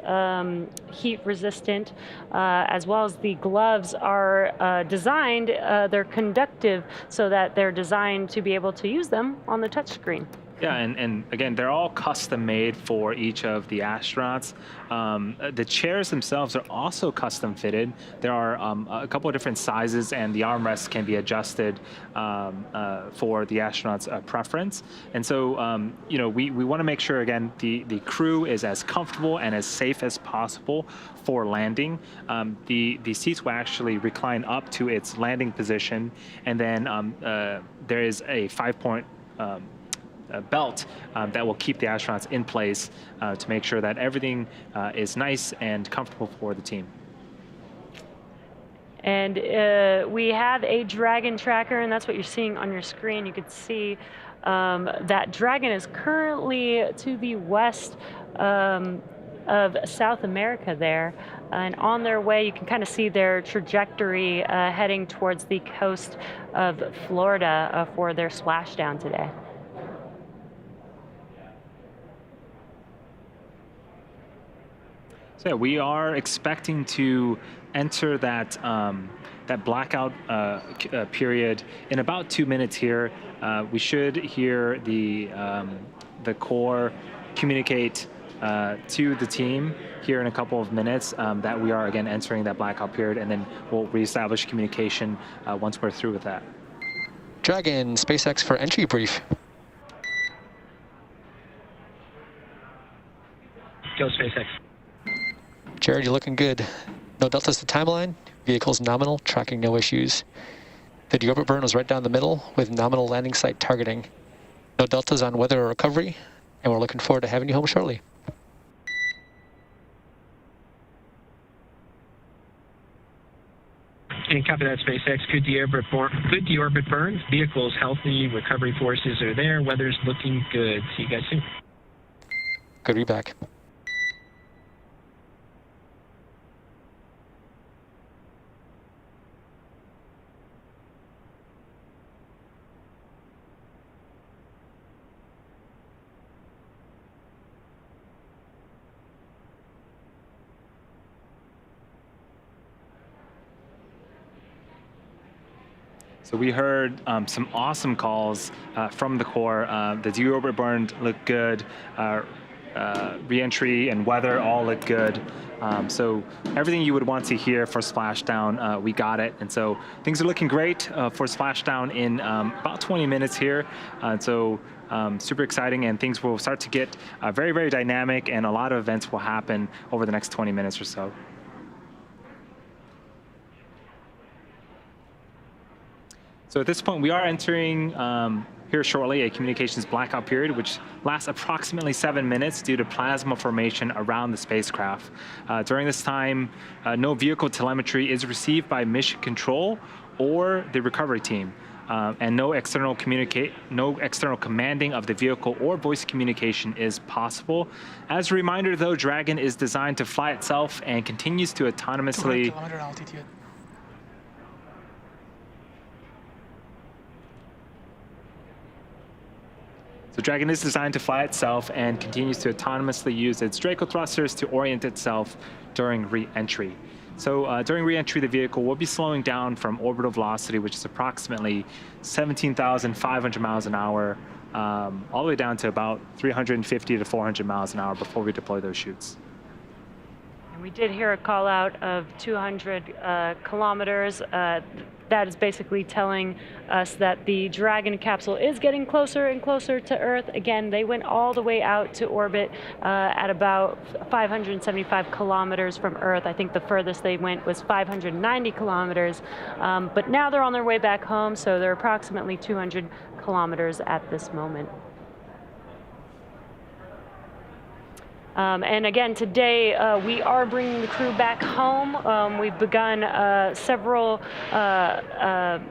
heat resistant, as well as the gloves are designed, they're conductive, so that they're designed to be able to use them on the touchscreen. Yeah, and again, they're all custom made for each of the astronauts. The chairs themselves are also custom fitted. There are a couple of different sizes, and the armrests can be adjusted for the astronauts' preference. And so, we want to make sure, again, the crew is as comfortable and as safe as possible for landing. The seats will actually recline up to its landing position, and then there is a 5-point belt that will keep the astronauts in place to make sure that everything is nice and comfortable for the team. And we have a Dragon tracker, and that's what you're seeing on your screen. You can see that Dragon is currently to the west of South America there. And on their way, you can kind of see their trajectory heading towards the coast of Florida for their splashdown today. So yeah, we are expecting to enter that that blackout period in about 2 minutes here. We should hear the core communicate to the team here in a couple of minutes that we are again entering that blackout period, and then we'll reestablish communication once we're through with that. Dragon, SpaceX for entry brief. Go SpaceX. Jared, you're looking good. No deltas to timeline. Vehicle's nominal, tracking no issues. The deorbit burn was right down the middle with nominal landing site targeting. No deltas on weather or recovery, and we're looking forward to having you home shortly. And copy that, SpaceX. Good deorbit burn. Vehicle's healthy. Recovery forces are there. Weather's looking good. See you guys soon. Good to be back. So we heard some awesome calls from the core. The deorbit burn looked good. Re-entry and weather all look good. So everything you would want to hear for Splashdown, we got it. And so things are looking great for Splashdown in about 20 minutes here. So super exciting, and things will start to get very, very dynamic, and a lot of events will happen over the next 20 minutes or so. So at this point, we are entering here shortly a communications blackout period, which lasts approximately 7 minutes due to plasma formation around the spacecraft. During this time, no vehicle telemetry is received by mission control or the recovery team, and no external commanding of the vehicle or voice communication is possible. As a reminder, though, Dragon is designed to fly itself and continues to autonomously. 200 km altitude. So The Dragon is designed to fly itself and continues to autonomously use its Draco thrusters to orient itself during re-entry. So during re-entry, the vehicle will be slowing down from orbital velocity, which is approximately 17,500 miles an hour, all the way down to about 350 to 400 miles an hour before we deploy those chutes. And we did hear a call out of 200 kilometers. That is basically telling us that the Dragon capsule is getting closer and closer to Earth. Again, they went all the way out to orbit at about 575 kilometers from Earth. I think the furthest they went was 590 kilometers. But now they're on their way back home, so they're approximately 200 kilometers at this moment. And again, today we are bringing the crew back home. We've begun several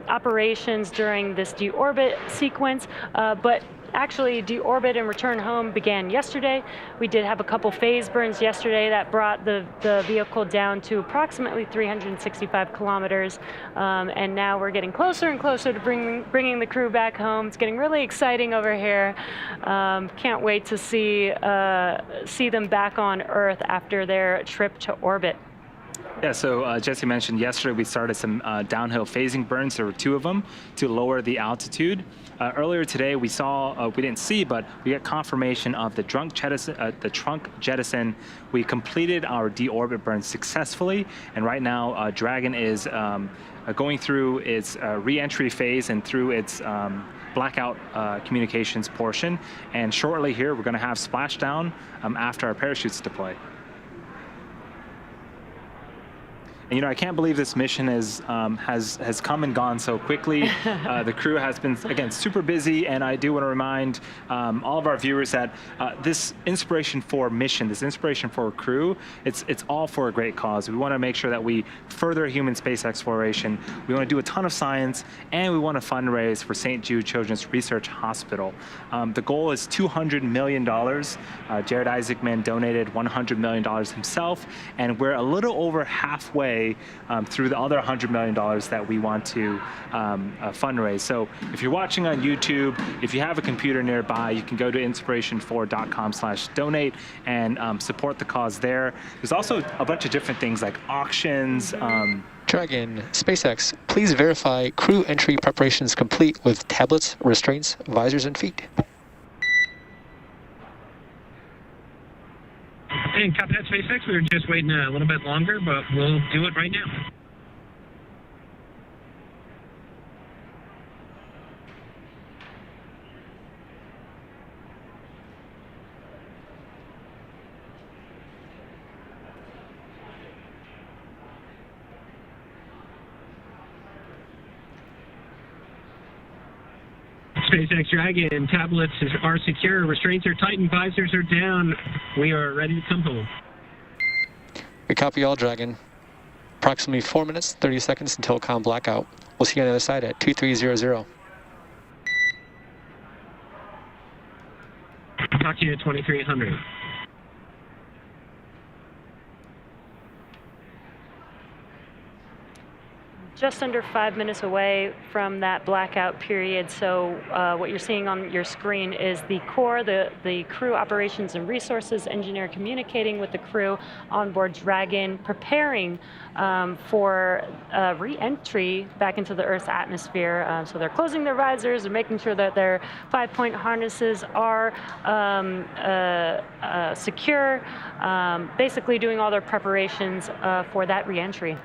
operations during this deorbit sequence, but actually deorbit and return home began yesterday. We did have a couple phase burns yesterday that brought the vehicle down to approximately 365 kilometers, and now we're getting closer and closer to bringing the crew back home. It's getting really exciting over here. Can't wait to see them back on Earth after their trip to orbit. Yeah, so Jesse mentioned yesterday we started some downhill phasing burns. There were 2 of them to lower the altitude. Earlier today we saw, we didn't see, but we got confirmation of the trunk jettison. We completed our deorbit burn successfully, and right now Dragon is going through its re-entry phase and through its blackout communications portion. And shortly here we're going to have splashdown after our parachutes deploy. And, you know, I can't believe this mission has come and gone so quickly. The crew has been, again, super busy, and I do want to remind all of our viewers that this Inspiraton mission, this Inspiraton crew, it's all for a great cause. We want to make sure that we further human space exploration. We want to do a ton of science, and we want to fundraise for St. Jude Children's Research Hospital. The goal is $200 million. Jared Isaacman donated $100 million himself, and we're a little over halfway through the other $100 million that we want to fundraise. So if you're watching on YouTube, if you have a computer nearby, you can go to inspiraton4.com/donate and support the cause there. There's also a bunch of different things like auctions. Dragon, SpaceX, please verify crew entry preparations complete with tablets, restraints, visors, and feet. And copy that, SpaceX. We were just waiting a little bit longer, but we'll do it right now. SpaceX Dragon, tablets are secure, restraints are tightened, visors are down. We are ready to come home. We copy all, Dragon. Approximately 4 minutes, 30 seconds until comm blackout. We'll see you on the other side at 2300. Talk to you at 2300. Just under 5 minutes away from that blackout period. So what you're seeing on your screen is the core, the crew operations and resources engineer communicating with the crew on board Dragon, preparing for re-entry back into the Earth's atmosphere. So they're closing their visors and making sure that their 5-point harnesses are secure, basically doing all their preparations for that re-entry.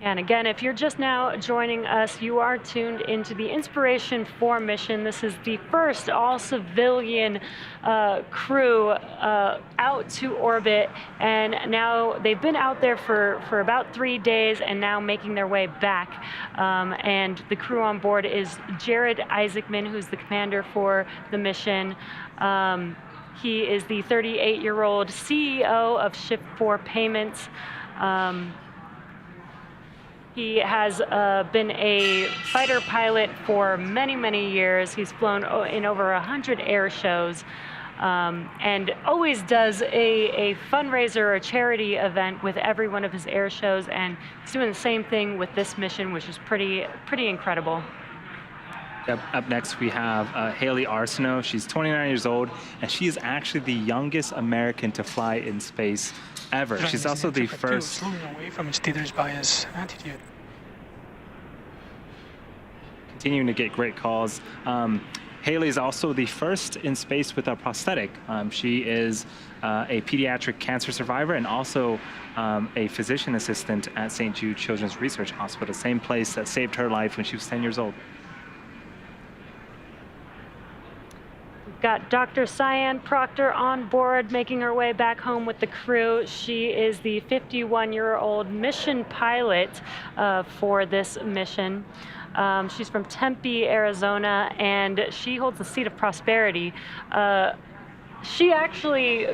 And again, if you're just now joining us, you are tuned into the Inspiraton mission. This is the first all-civilian crew out to orbit, and now they've been out there for about 3 days and now making their way back. And the crew on board is Jared Isaacman, who's the commander for the mission. He is the 38-year-old CEO of Shift4 Payments. He has been a fighter pilot for many, many years. He's flown in over 100 air shows. and always does a fundraiser or a charity event with every one of his air shows, and he's doing the same thing with this mission, which is pretty incredible. Up next, we have Hayley Arceneaux. She's 29 years old, and she is actually the youngest American to fly in space ever. She's also the first. Slowing away from its teeters by his attitude. Continuing to get great calls. Hayley is also the first in space with a prosthetic. She is a pediatric cancer survivor and also a physician assistant at St. Jude Children's Research Hospital, same place that saved her life when she was 10 years old. Got Dr. Sian Proctor on board, making her way back home with the crew. She is the 51-year-old mission pilot for this mission. She's from Tempe, Arizona, and she holds the seat of prosperity. She actually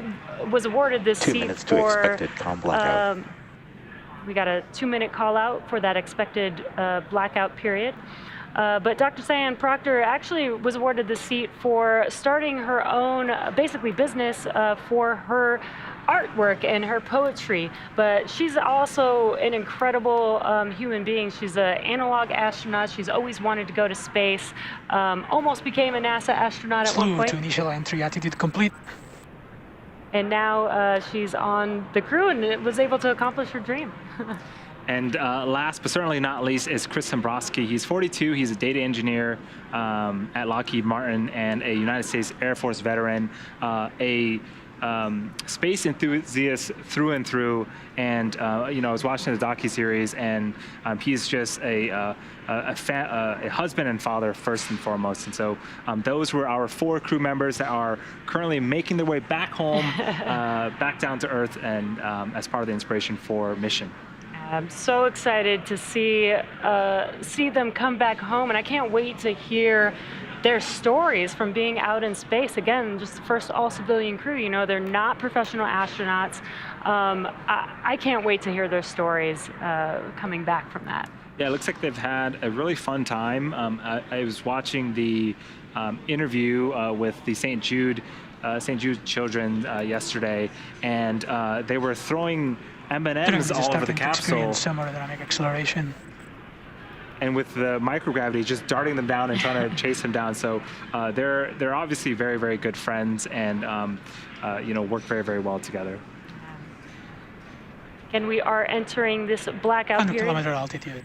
was awarded this seat 2 minutes to expected calm blackout. We got a 2-minute call out for that expected blackout period. But Dr. Sian Proctor actually was awarded the seat for starting her own, basically, business for her artwork and her poetry. But she's also an incredible human being. She's an analog astronaut. She's always wanted to go to space. Almost became a NASA astronaut at one point. To initial entry, attitude complete. And now she's on the crew and was able to accomplish her dream. And last but certainly not least is Chris Sembroski. He's 42. He's a data engineer at Lockheed Martin and a United States Air Force veteran, a space enthusiast through and through. And I was watching the docuseries, and he's just a husband and father first and foremost. And so those were our 4 crew members that are currently making their way back home, back down to Earth, and as part of the Inspiraton mission. I'm so excited to see them come back home, and I can't wait to hear their stories from being out in space. Again, just the first all-civilian crew. They're not professional astronauts. I can't wait to hear their stories coming back from that. Yeah, it looks like they've had a really fun time. I was watching the interview with the St. Jude children yesterday, and they were throwing M&Ms all over the capsule. Thermodynamic acceleration. And with the microgravity just darting them down and trying to chase them down. So they're obviously very, very good friends, and work very, very well together. And we are entering this blackout 100 period. kilometer altitude.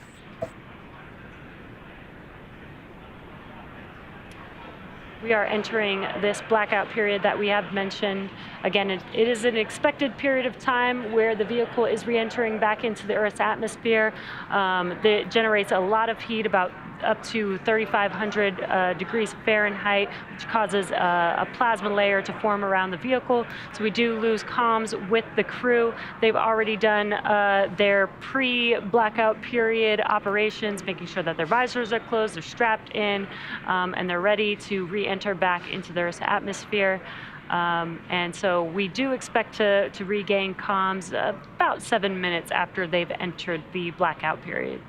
We are entering this blackout period that we have mentioned. Again, it is an expected period of time where the vehicle is re-entering back into the Earth's atmosphere. That generates a lot of heat, about up to 3,500 degrees Fahrenheit, which causes a plasma layer to form around the vehicle. So we do lose comms with the crew. They've already done their pre-blackout period operations, making sure that their visors are closed, they're strapped in, and they're ready to re-enter back into the Earth's atmosphere. And so we do expect to regain comms about 7 minutes after they've entered the blackout period.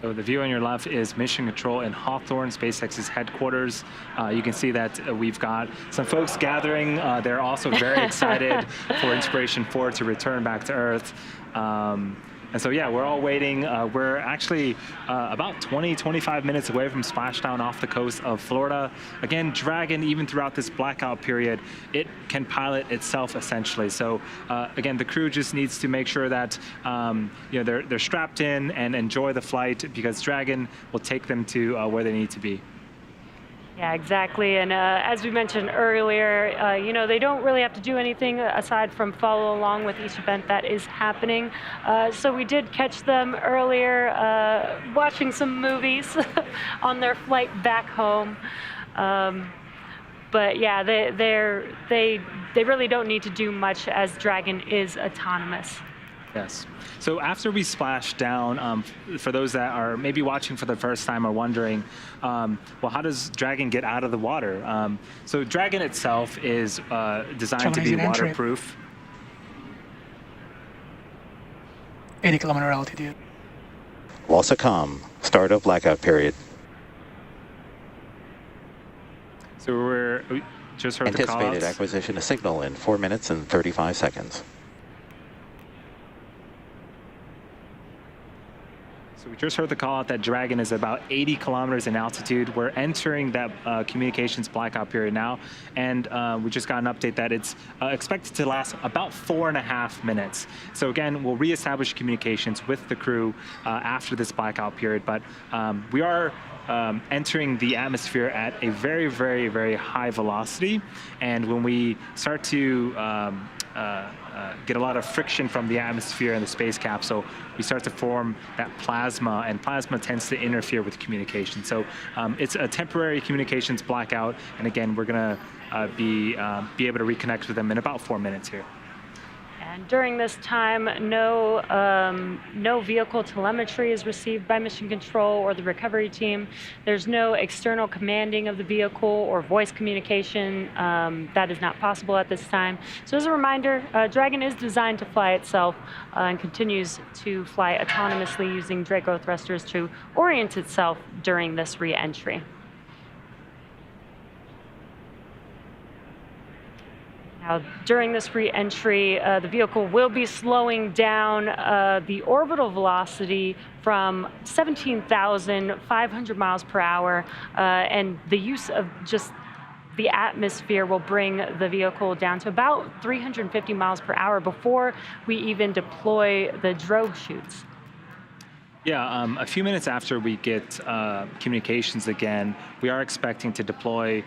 So the view on your left is Mission Control in Hawthorne, SpaceX's headquarters. You can see that we've got some folks gathering. They're also very excited for Inspiraton4 to return back to Earth. And so, yeah, we're all waiting. We're actually about 25 minutes away from Splashdown off the coast of Florida. Again, Dragon, even throughout this blackout period, it can pilot itself essentially. So, again, the crew just needs to make sure that they're strapped in and enjoy the flight, because Dragon will take them to where they need to be. Yeah, exactly. And as we mentioned earlier, they don't really have to do anything aside from follow along with each event that is happening. So we did catch them earlier watching some movies on their flight back home. But yeah, they really don't need to do much, as Dragon is autonomous. Yes. So after we splash down, for those that are maybe watching for the first time or wondering, well, how does Dragon get out of the water? So Dragon itself is designed to be waterproof. 80 kilometer altitude. Walsacom, start of blackout period. So we just heard the call Anticipated acquisition of signal in 4 minutes and 35 seconds. So we just heard the call out that Dragon is about 80 kilometers in altitude. We're entering that communications blackout period now, and we just got an update that it's expected to last about 4.5 minutes. So again, we'll reestablish communications with the crew after this blackout period, but we are entering the atmosphere at a very, very, very high velocity, and when we start to get a lot of friction from the atmosphere and the space capsule, we start to form that plasma, and plasma tends to interfere with communication. So it's a temporary communications blackout, and again, we're going to be able to reconnect with them in about 4 minutes here. And during this time, no vehicle telemetry is received by Mission Control or the recovery team. There's no external commanding of the vehicle or voice communication. That is not possible at this time. So as a reminder, Dragon is designed to fly itself and continues to fly autonomously using Draco thrusters to orient itself during this re-entry. Now, during this re-entry, the vehicle will be slowing down the orbital velocity from 17,500 miles per hour, and the use of just the atmosphere will bring the vehicle down to about 350 miles per hour before we even deploy the drogue chutes. Yeah, a few minutes after we get communications again, we are expecting to deploy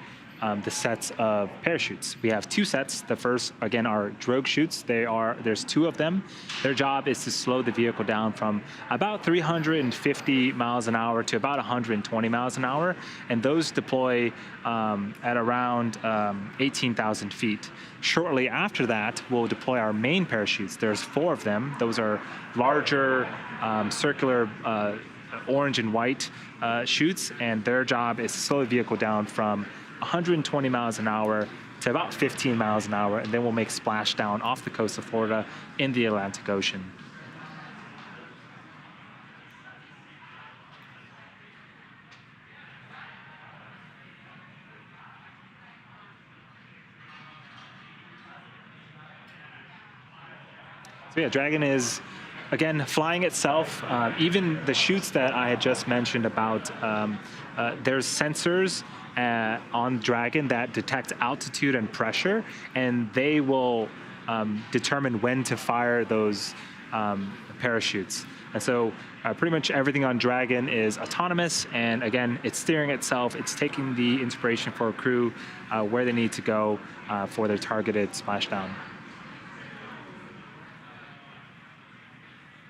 the sets of parachutes. We have 2 sets. The first, again, are drogue chutes. There's 2 of them. Their job is to slow the vehicle down from about 350 miles an hour to about 120 miles an hour, and those deploy at around 18,000 feet. Shortly after that, we'll deploy our main parachutes. There's 4 of them. Those are larger, circular, orange and white chutes, and their job is to slow the vehicle down from 120 miles an hour to about 15 miles an hour, and then we'll make splashdown off the coast of Florida in the Atlantic Ocean. So yeah, Dragon is, again, flying itself. Even the chutes that I had just mentioned about, there's sensors on Dragon that detect altitude and pressure, and they will determine when to fire those parachutes. And so pretty much everything on Dragon is autonomous, and again, it's steering itself. It's taking the inspiration for a crew where they need to go for their targeted splashdown.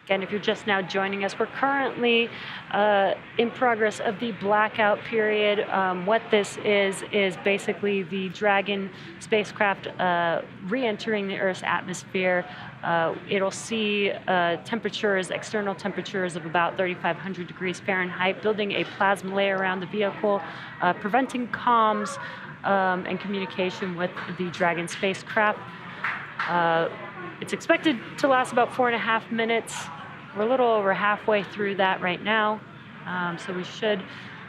Again, if you're just now joining us, we're currently in progress of the blackout period. What this is basically the Dragon spacecraft re-entering the Earth's atmosphere. It'll see temperatures, external temperatures of about 3,500 degrees Fahrenheit, building a plasma layer around the vehicle, preventing comms and communication with the Dragon spacecraft. It's expected to last about 4.5 minutes. We're a little over halfway through that right now, so we should,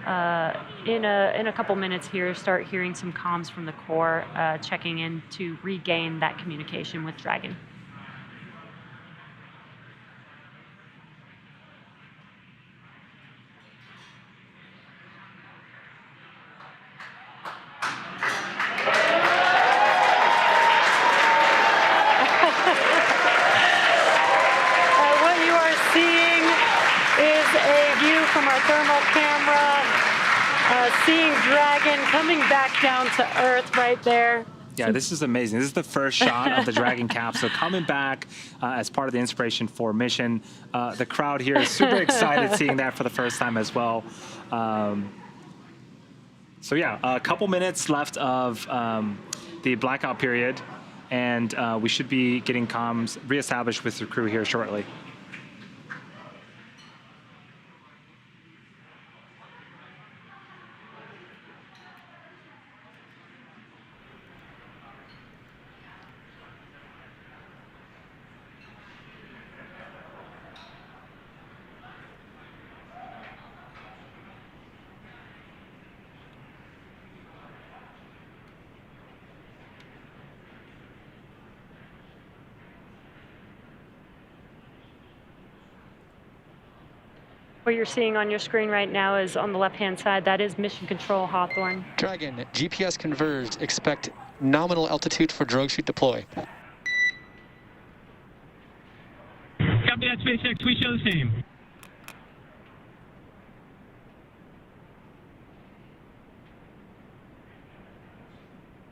in a couple minutes here, start hearing some comms from the core, checking in to regain that communication with Dragon. Seeing Dragon coming back down to Earth right there. Yeah, this is amazing. This is the first shot of the Dragon capsule coming back as part of the Inspiraton4 mission. The crowd here is super excited seeing that for the first time as well. So yeah, a couple minutes left of the blackout period, and we should be getting comms reestablished with the crew here shortly. What you're seeing on your screen right now is on the left-hand side. That is Mission Control Hawthorne. Dragon, GPS converged. Expect nominal altitude for drogue chute deploy. Copy that, SpaceX. We show the same.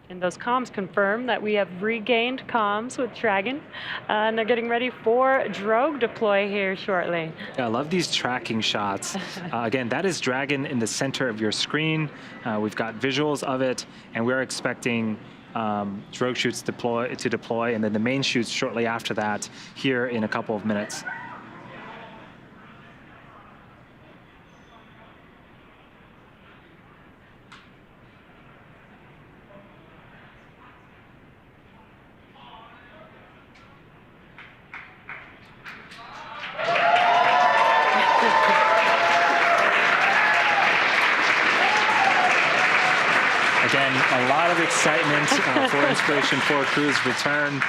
And those comms confirm that we have regained comms with Dragon, and they're getting ready for drogue deploy here shortly. Yeah, I love these tracking shots. Again, that is Dragon in the center of your screen. We've got visuals of it, and we're expecting drogue chutes to deploy, and then the main chutes shortly after that here in a couple of minutes. Again, a lot of excitement for Inspiraton4 crew's return,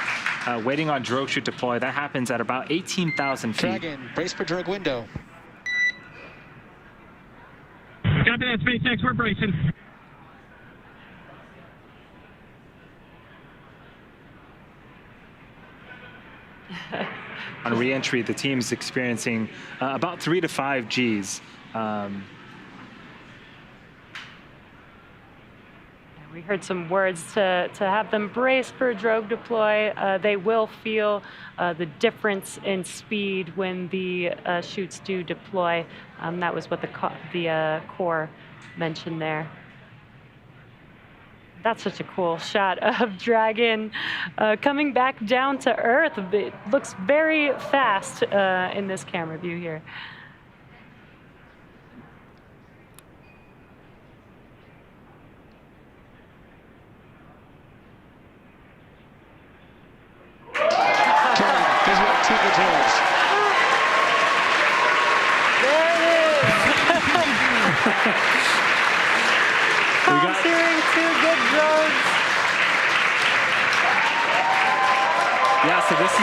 waiting on drogue chute deploy. That happens at about 18,000 feet. Dragon, brace for drogue window. Copy that, SpaceX. We're bracing. On re-entry, the team's experiencing about 3 to 5 Gs. We heard some words to have them brace for drogue deploy. They will feel the difference in speed when the chutes do deploy. That was what the core mentioned there. That's such a cool shot of Dragon coming back down to Earth. It looks very fast in this camera view here. Yeah, so this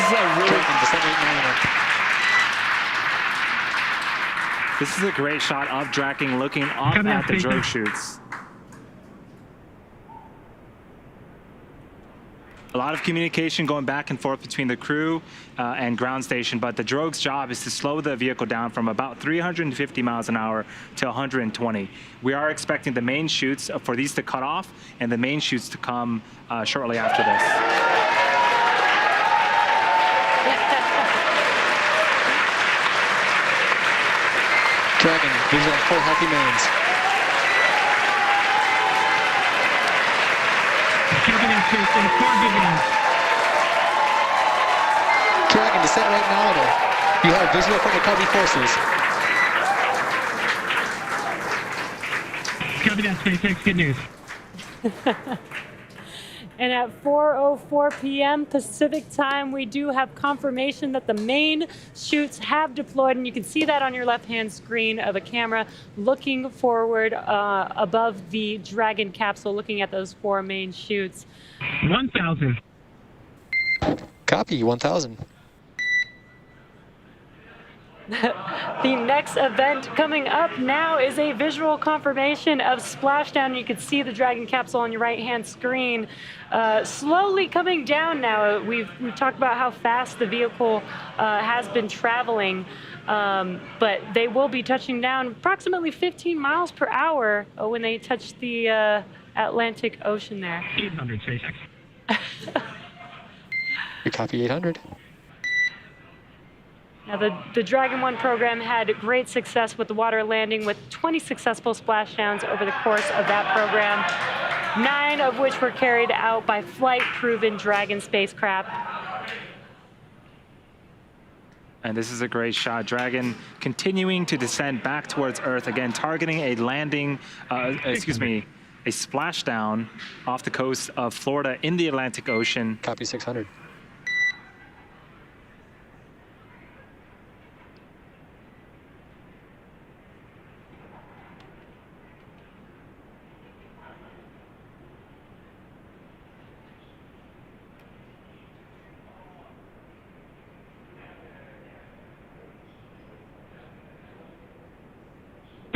is a great shot of Dragon looking up at the drogue chutes. A lot of communication going back and forth between the crew and ground station, but the drogue's job is to slow the vehicle down from about 350 miles an hour to 120. We are expecting the main chutes for these to cut off and the main chutes to come shortly after this. Dragon, these are 4 healthy mains. Dragon, descent right nominal. You have visual from the Cubby forces. Copy that, SpaceX. Good news. And at 4:04 p.m. Pacific time, we do have confirmation that the main chutes have deployed, and you can see that on your left-hand screen of a camera looking forward above the Dragon capsule, looking at those 4 main chutes. 1,000. Copy, 1,000. The next event coming up now is a visual confirmation of Splashdown. You can see the Dragon capsule on your right-hand screen slowly coming down now. We've talked about how fast the vehicle has been traveling, but they will be touching down approximately 15 miles per hour when they touch the Atlantic Ocean there. 800, SpaceX. You copy 800. Now, the Dragon 1 program had great success with the water landing, with 20 successful splashdowns over the course of that program, 9 of which were carried out by flight-proven Dragon spacecraft. And this is a great shot. Dragon continuing to descend back towards Earth, again targeting a landing, a splashdown off the coast of Florida in the Atlantic Ocean. Copy 600.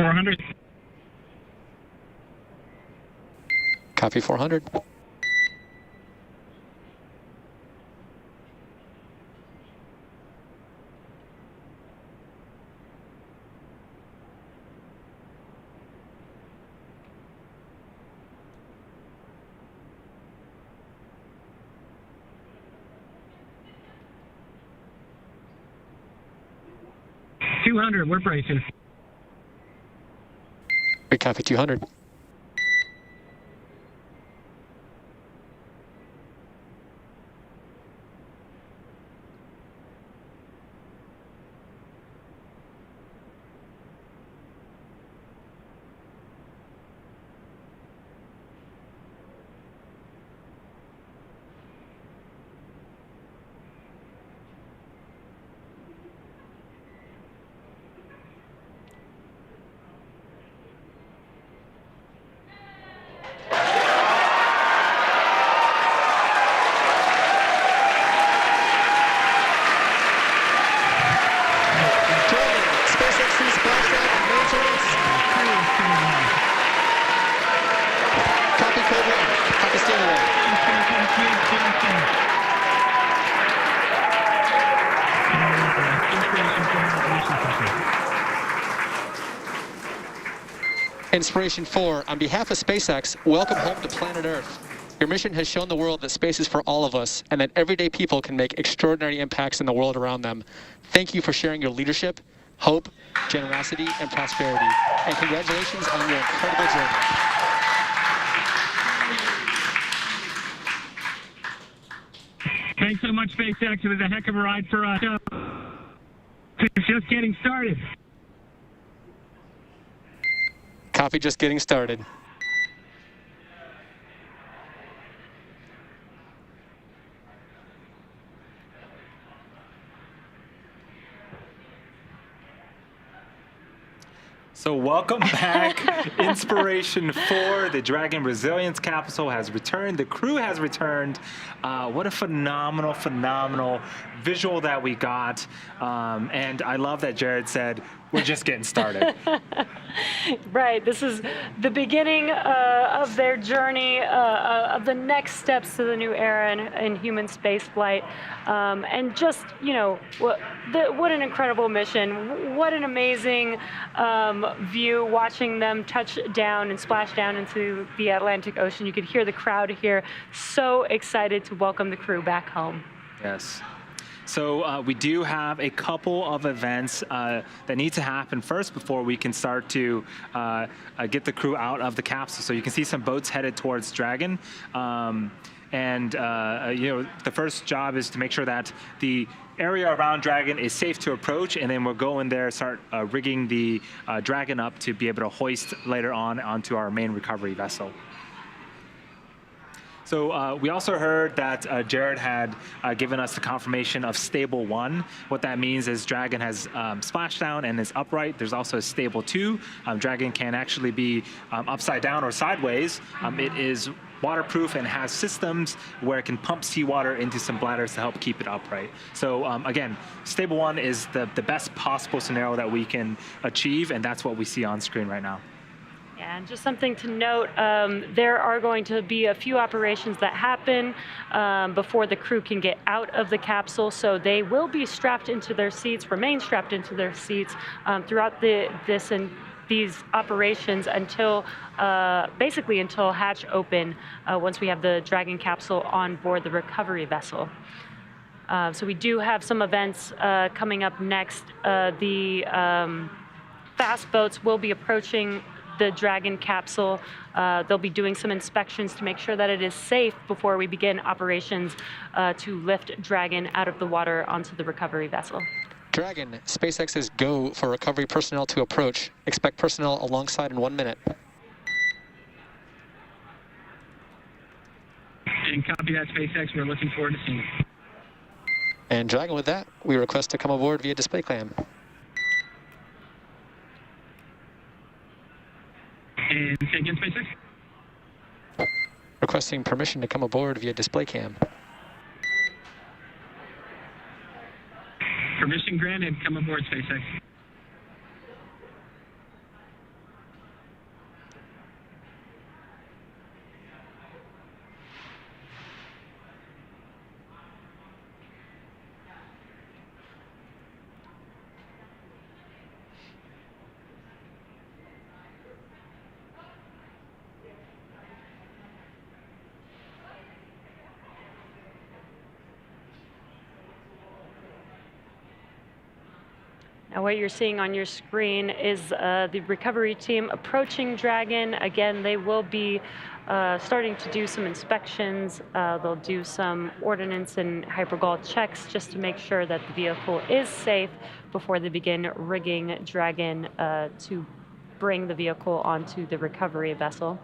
400. Copy 400. We're bracing. We copy 200. Inspiraton, on behalf of SpaceX, welcome home to planet Earth. Your mission has shown the world that space is for all of us and that everyday people can make extraordinary impacts in the world around them. Thank you for sharing your leadership, hope, generosity, and prosperity. And congratulations on your incredible journey. Thanks so much, SpaceX. It was a heck of a ride for us. It's just getting started. Copy, just getting started. So welcome back. Inspiraton, the Dragon Resilience Capsule has returned. The crew has returned. What a phenomenal, phenomenal visual that we got. And I love that Jared said, we're just getting started. Right. This is the beginning of their journey, of the next steps to the new era in human spaceflight. And just, you know, what an incredible mission. What an amazing view watching them touch down and splash down into the Atlantic Ocean. You could hear the crowd here. So excited to welcome the crew back home. Yes. So we do have a couple of events that need to happen first before we can start to get the crew out of the capsule. So you can see some boats headed towards Dragon. And you know, the first job is to make sure that the area around Dragon is safe to approach, and then we'll go in there, start rigging the Dragon up to be able to hoist later on onto our main recovery vessel. So we also heard that Jared had given us the confirmation of stable 1. What that means is Dragon has splashdown and is upright. There's also a stable 2. Dragon can actually be upside down or sideways. It is waterproof and has systems where it can pump seawater into some bladders to help keep it upright. So again, stable 1 is the best possible scenario that we can achieve, and that's what we see on screen right now. Yeah, and just something to note, there are going to be a few operations that happen before the crew can get out of the capsule, so they will be strapped into their seats, remain strapped into their seats throughout these operations until, basically until hatch open, once we have the Dragon capsule on board the recovery vessel. So we do have some events coming up next. The fast boats will be approaching the Dragon capsule. They'll be doing some inspections to make sure that it is safe before we begin operations to lift Dragon out of the water onto the recovery vessel. Dragon, SpaceX's go for recovery personnel to approach. Expect personnel alongside in 1 minute. And copy that, SpaceX. We're looking forward to seeing you. And Dragon, with that, we request to come aboard via display cam. And say again, SpaceX? Requesting permission to come aboard via display cam. Permission granted. Come aboard, SpaceX. Now what you're seeing on your screen is the recovery team approaching Dragon. Again, they will be starting to do some inspections. They'll do some ordnance and hypergol checks just to make sure that the vehicle is safe before they begin rigging Dragon to bring the vehicle onto the recovery vessel.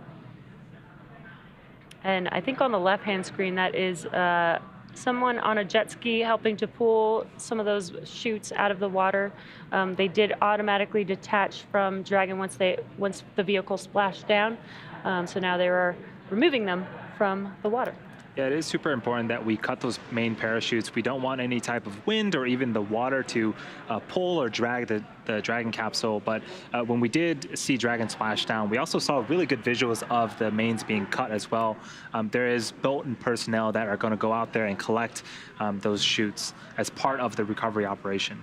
And I think on the left-hand screen, that is someone on a jet ski helping to pull some of those chutes out of the water. They did automatically detach from Dragon once the vehicle splashed down. So now they are removing them from the water. Yeah, it is super important that we cut those main parachutes. We don't want any type of wind or even the water to pull or drag the Dragon capsule. But when we did see Dragon splash down, we also saw really good visuals of the mains being cut as well. There is boat and personnel that are going to go out there and collect those chutes as part of the recovery operation.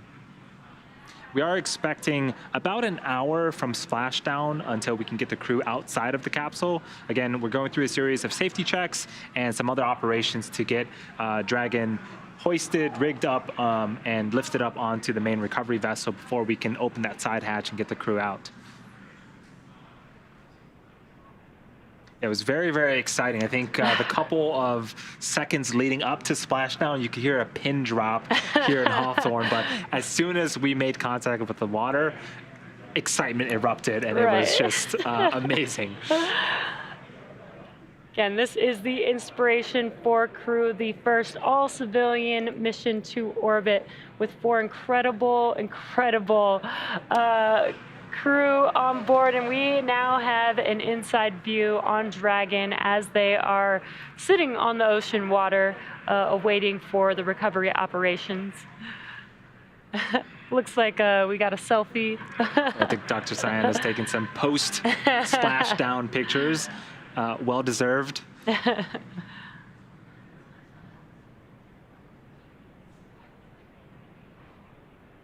We are expecting about an hour from splashdown until we can get the crew outside of the capsule. Again, we're going through a series of safety checks and some other operations to get Dragon hoisted, rigged up, and lifted up onto the main recovery vessel before we can open that side hatch and get the crew out. It was very, very exciting. I think the couple of seconds leading up to splashdown, you could hear a pin drop here in Hawthorne. But as soon as we made contact with the water, excitement erupted, and it was just amazing. Again, this is the Inspiraton crew, the first all-civilian mission to orbit with 4 incredible crew on board, and we now have an inside view on Dragon as they are sitting on the ocean water awaiting for the recovery operations. Looks like we got a selfie. I think Dr. Sian is taking some post-splashdown pictures. Well deserved.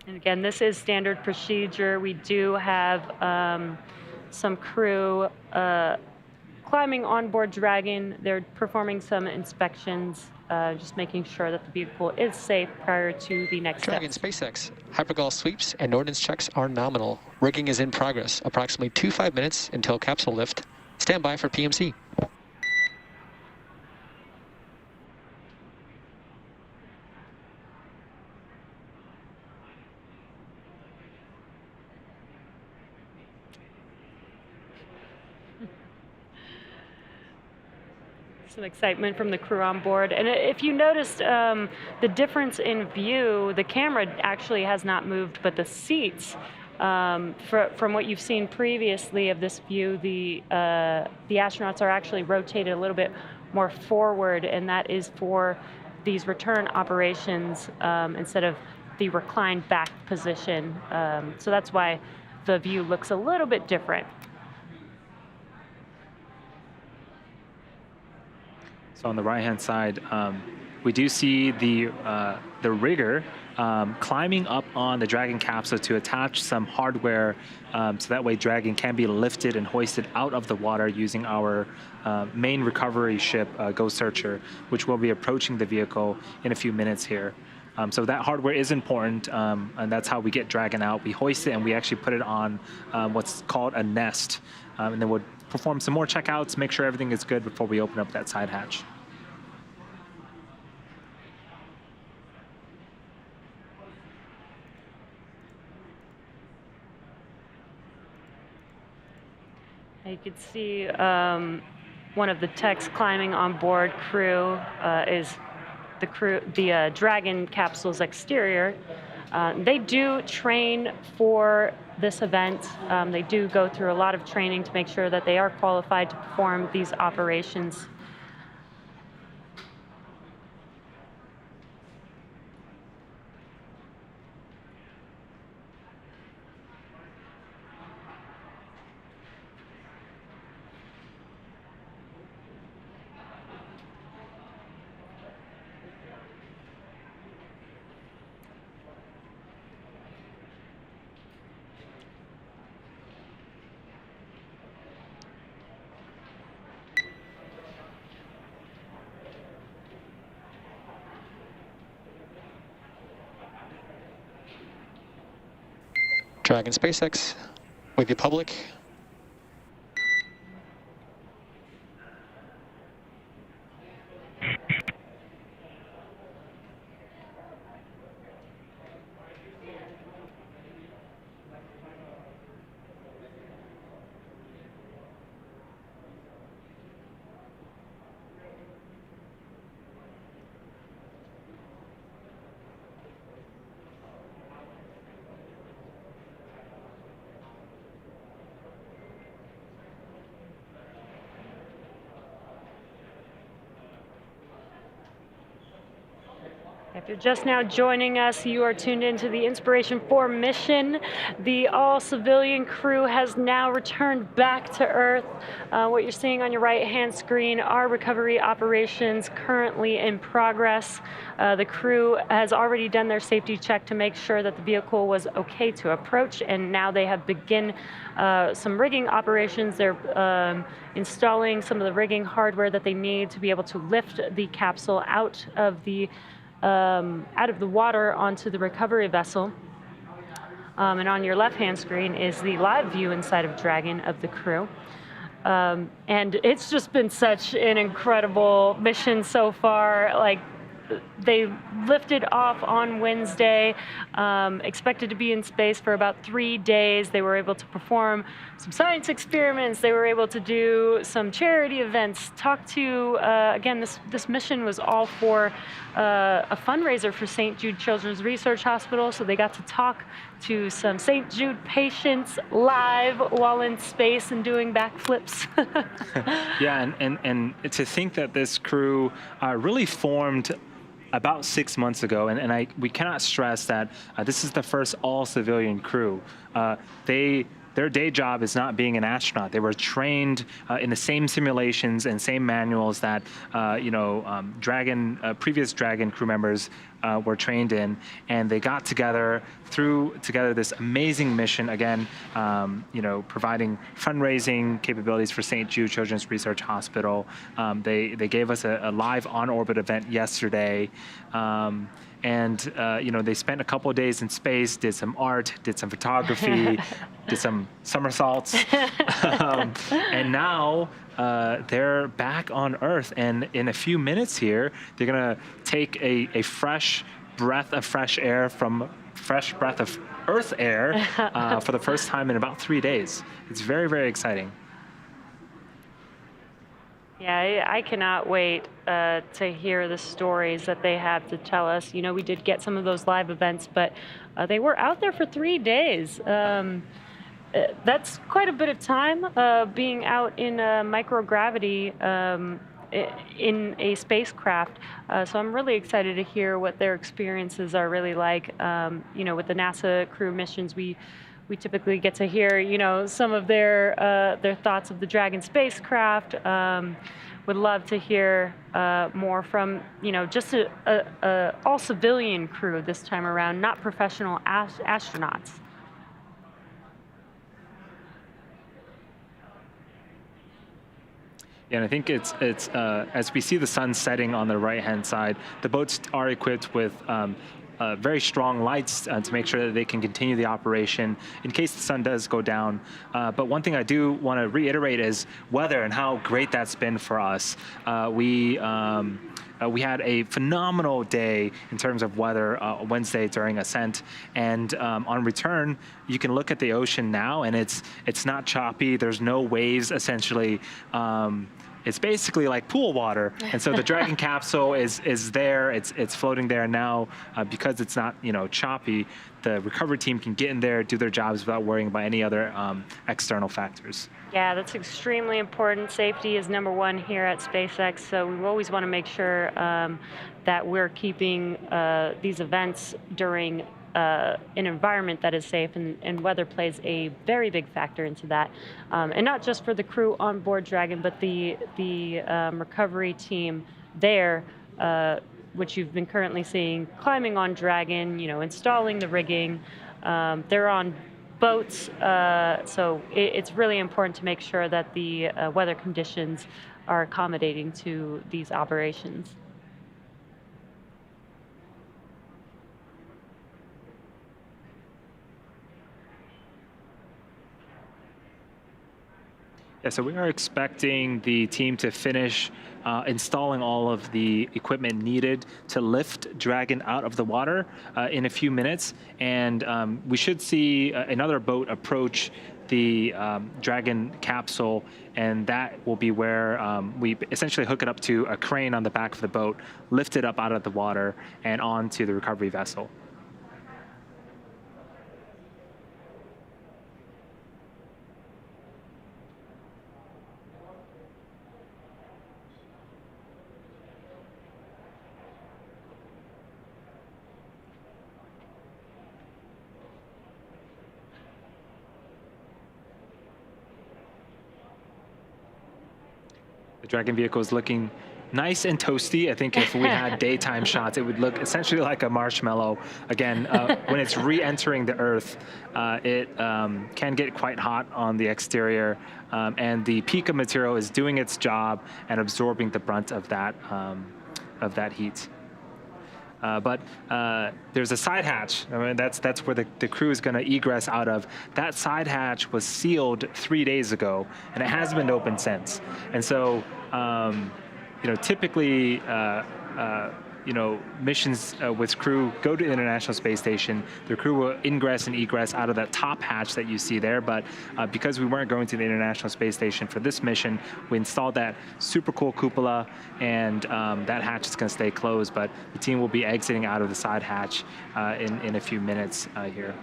And again, this is standard procedure. We do have some crew climbing on board Dragon. They're performing some inspections, just making sure that the vehicle is safe prior to the next step. Dragon SpaceX, hypergol sweeps and ordnance checks are nominal. Rigging is in progress. Approximately 5 minutes until capsule lift. Stand by for PMC. Some excitement from the crew on board. And if you noticed the difference in view, the camera actually has not moved, but the seats, from what you've seen previously of this view, the astronauts are actually rotated a little bit more forward, and that is for these return operations instead of the reclined back position. So that's why the view looks a little bit different. So on the right-hand side, we do see the rigger climbing up on the Dragon capsule to attach some hardware, so that way Dragon can be lifted and hoisted out of the water using our main recovery ship, Ghost Searcher, which will be approaching the vehicle in a few minutes here. So that hardware is important, and that's how we get Dragon out. We hoist it and we actually put it on what's called a nest, and then we'll perform some more checkouts, make sure everything is good before we open up that side hatch. You can see one of the techs climbing on board crew is the Dragon capsule's exterior. They do train for this event. They do go through a lot of training to make sure that they are qualified to perform these operations. Dragon SpaceX, with you public. If you're just now joining us, you are tuned into the Inspiraton mission. The all-civilian crew has now returned back to Earth. What you're seeing on your right-hand screen are recovery operations currently in progress. The crew has already done their safety check to make sure that the vehicle was okay to approach, and now they have begun some rigging operations. They're installing some of the rigging hardware that they need to be able to lift the capsule out of the water onto the recovery vessel. And on your left-hand screen is the live view inside of Dragon of the crew. And it's just been such an incredible mission so far. Like, they lifted off on Wednesday, expected to be in space for about 3 days. They were able to perform some science experiments. They were able to do some charity events, talk to, again, this mission was all for a fundraiser for St. Jude Children's Research Hospital. So they got to talk to some St. Jude patients live while in space and doing backflips. Yeah, and to think that this crew really formed about 6 months ago, and we cannot stress that this is the first all-civilian crew. Their day job is not being an astronaut. They were trained in the same simulations and same manuals that previous Dragon crew members were trained in, and they got together, threw together this amazing mission. Again, providing fundraising capabilities for St. Jude Children's Research Hospital. They gave us a live on-orbit event yesterday. And they spent a couple of days in space, did some art, did some photography, did some somersaults, and now they're back on Earth. And in a few minutes here, they're gonna take a fresh breath of fresh air from fresh breath of Earth air for the first time in about 3 days. It's very, very exciting. Yeah, I cannot wait to hear the stories that they have to tell us. You know, we did get some of those live events, but they were out there for 3 days. That's quite a bit of time being out in microgravity in a spacecraft. So I'm really excited to hear what their experiences are really like. With the NASA crew missions, we typically get to hear, some of their thoughts of the Dragon spacecraft. Would love to hear more from, just a all-civilian crew this time around, not professional astronauts. Yeah, and I think it's as we see the sun setting on the right-hand side, the boats are equipped with very strong lights to make sure that they can continue the operation in case the sun does go down. But one thing I do want to reiterate is weather and how great that's been for us. We had a phenomenal day in terms of weather Wednesday during ascent, and on return, you can look at the ocean now, and it's not choppy. There's no waves, essentially. It's basically like pool water, and so the Dragon capsule is there. It's floating there now because it's not choppy. The recovery team can get in there, do their jobs without worrying about any other external factors. Yeah, that's extremely important. Safety is number one here at SpaceX, so we always want to make sure that we're keeping these events during an environment that is safe, and weather plays a very big factor into that. And not just for the crew on board Dragon, but the recovery team there, which you've been currently seeing climbing on Dragon, installing the rigging. They're on boats, so it's really important to make sure that the weather conditions are accommodating to these operations. Yeah, so we are expecting the team to finish installing all of the equipment needed to lift Dragon out of the water in a few minutes. And we should see another boat approach the Dragon capsule, and that will be where we essentially hook it up to a crane on the back of the boat, lift it up out of the water and onto the recovery vessel. The Dragon vehicle is looking nice and toasty. I think if we had daytime shots, it would look essentially like a marshmallow. Again, when it's re-entering the Earth, it can get quite hot on the exterior, and the Pika material is doing its job and absorbing the brunt of that heat. But there's a side hatch. I mean, that's where the crew is going to egress out of. That side hatch was sealed 3 days ago, and it hasn't been opened since. And so, typically, missions with crew go to the International Space Station. The crew will ingress and egress out of that top hatch that you see there. But because we weren't going to the International Space Station for this mission, we installed that super cool cupola, and that hatch is going to stay closed. But the team will be exiting out of the side hatch in a few minutes here.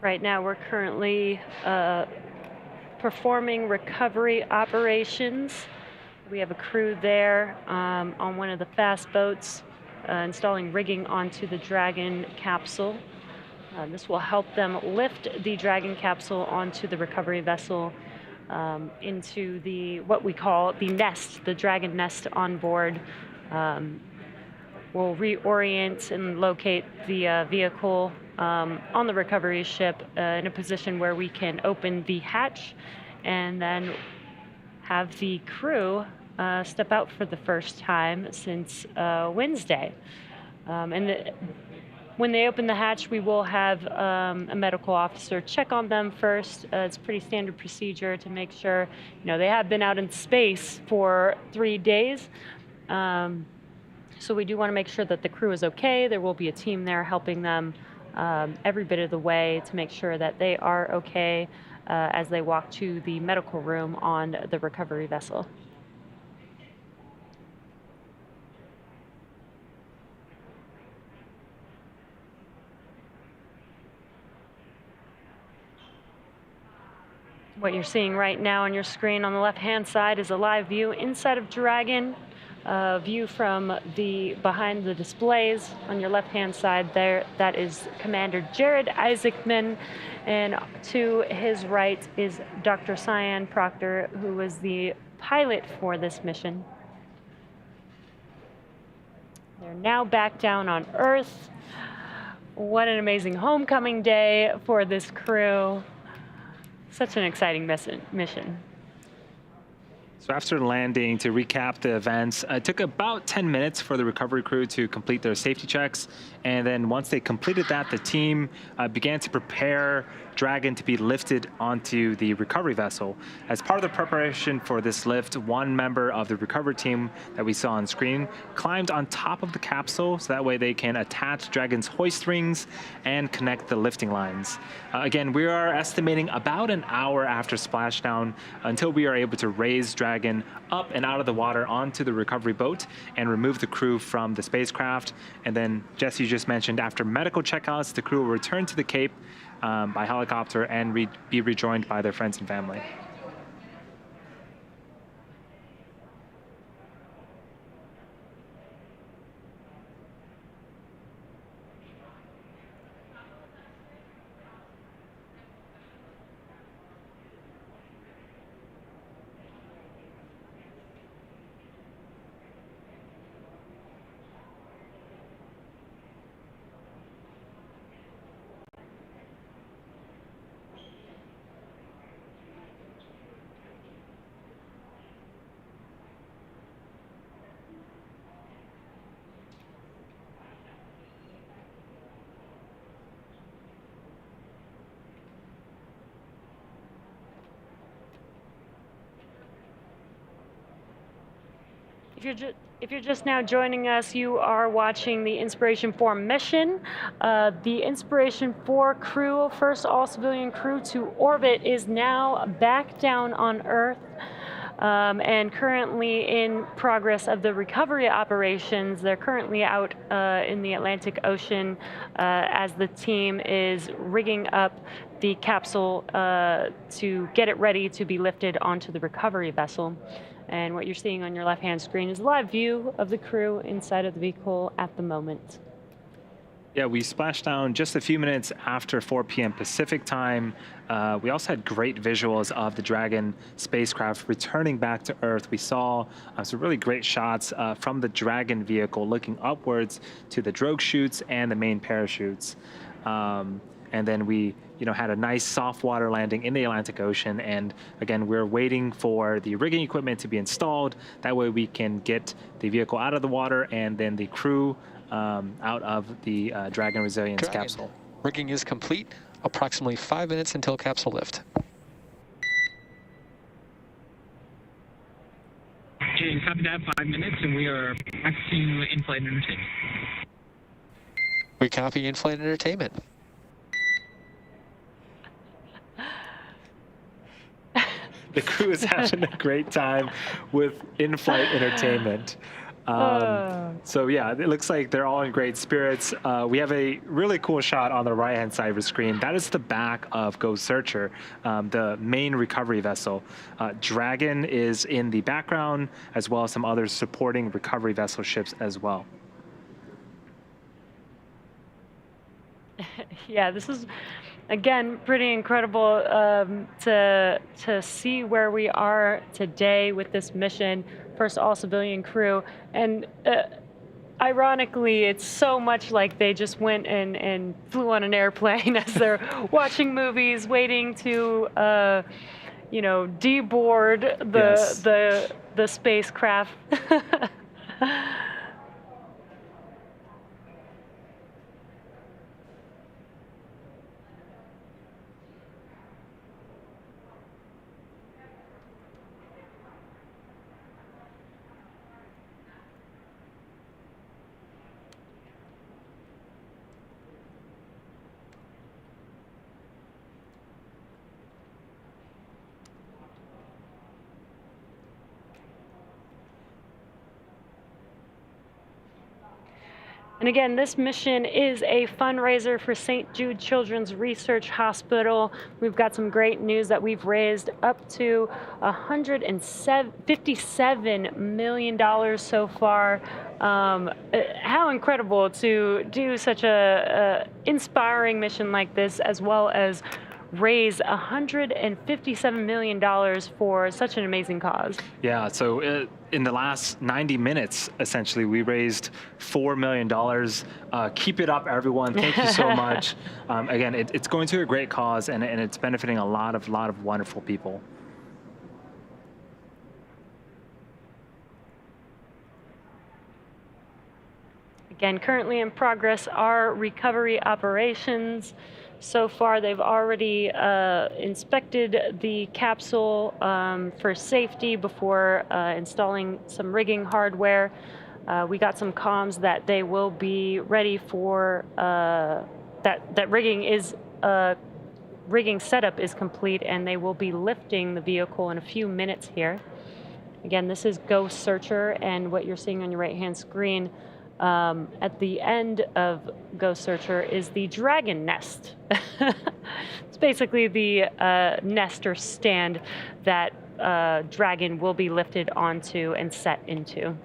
Right now, we're currently performing recovery operations. We have a crew there on one of the fast boats installing rigging onto the Dragon capsule. This will help them lift the Dragon capsule onto the recovery vessel into what we call the nest, the Dragon nest on board. We'll reorient and locate the vehicle on the recovery ship in a position where we can open the hatch and then have the crew step out for the first time since Wednesday. When they open the hatch, we will have a medical officer check on them first. It's pretty standard procedure to make sure, they have been out in space for 3 days. So we do want to make sure that the crew is okay. There will be a team there helping them every bit of the way to make sure that they are okay as they walk to the medical room on the recovery vessel. What you're seeing right now on your screen on the left-hand side is a live view inside of Dragon. View from behind the displays on your left-hand side there. That is Commander Jared Isaacman, and to his right is Dr. Sian Proctor, who was the pilot for this mission. They're now back down on Earth. What an amazing homecoming day for this crew. Such an exciting mission. So after landing, to recap the events, it took about 10 minutes for the recovery crew to complete their safety checks. And then once they completed that, the team began to prepare Dragon to be lifted onto the recovery vessel. As part of the preparation for this lift, one member of the recovery team that we saw on screen climbed on top of the capsule, so that way they can attach Dragon's hoist rings and connect the lifting lines. Again, we are estimating about an hour after splashdown until we are able to raise Dragon up and out of the water onto the recovery boat and remove the crew from the spacecraft. And then, Jesse, you just mentioned, after medical checkouts, the crew will return to the Cape by helicopter and be rejoined by their friends and family. If you're just now joining us, you are watching the Inspiraton mission. The Inspiraton crew, first all-civilian crew to orbit, is now back down on Earth. And currently in progress of the recovery operations. They're currently out in the Atlantic Ocean as the team is rigging up the capsule to get it ready to be lifted onto the recovery vessel. And what you're seeing on your left-hand screen is a live view of the crew inside of the vehicle at the moment. Yeah, we splashed down just a few minutes after 4 p.m. Pacific time. We also had great visuals of the Dragon spacecraft returning back to Earth. We saw some really great shots from the Dragon vehicle looking upwards to the drogue chutes and the main parachutes. And then we had a nice soft water landing in the Atlantic Ocean. And again, we're waiting for the rigging equipment to be installed. That way we can get the vehicle out of the water and then the crew out of the Dragon Resilience capsule. Rigging is complete. Approximately 5 minutes until capsule lift. Okay, copy that, 5 minutes, and we are back to in-flight entertainment. We copy in-flight entertainment. The crew is having a great time with in-flight entertainment. So yeah, it looks like they're all in great spirits. We have a really cool shot on the right-hand side of the screen. That is the back of Ghost Searcher, the main recovery vessel. Dragon is in the background, as well as some other supporting recovery vessel ships as well. Yeah, this is, again, pretty incredible to see where we are today with this mission. First all-civilian crew, and ironically, it's so much like they just went and flew on an airplane as they're watching movies, waiting to, deboard the spacecraft. And again, this mission is a fundraiser for St. Jude Children's Research Hospital. We've got some great news that we've raised up to $157 million so far. How incredible to do such a inspiring mission like this, as well as raise $157 million for such an amazing cause. Yeah, so in the last 90 minutes, essentially, we raised $4 million. Keep it up, everyone. Thank you so much. Again, it's going to a great cause, and it's benefiting a lot of wonderful people. Again, currently in progress are recovery operations. So far, they've already inspected the capsule for safety before installing some rigging hardware. We got some comms that they will be ready for, that rigging setup is complete, and they will be lifting the vehicle in a few minutes here. Again, this is Ghost Searcher, and what you're seeing on your right-hand screen at the end of Ghost Searcher is the Dragon Nest. It's basically the nest or stand that Dragon will be lifted onto and set into.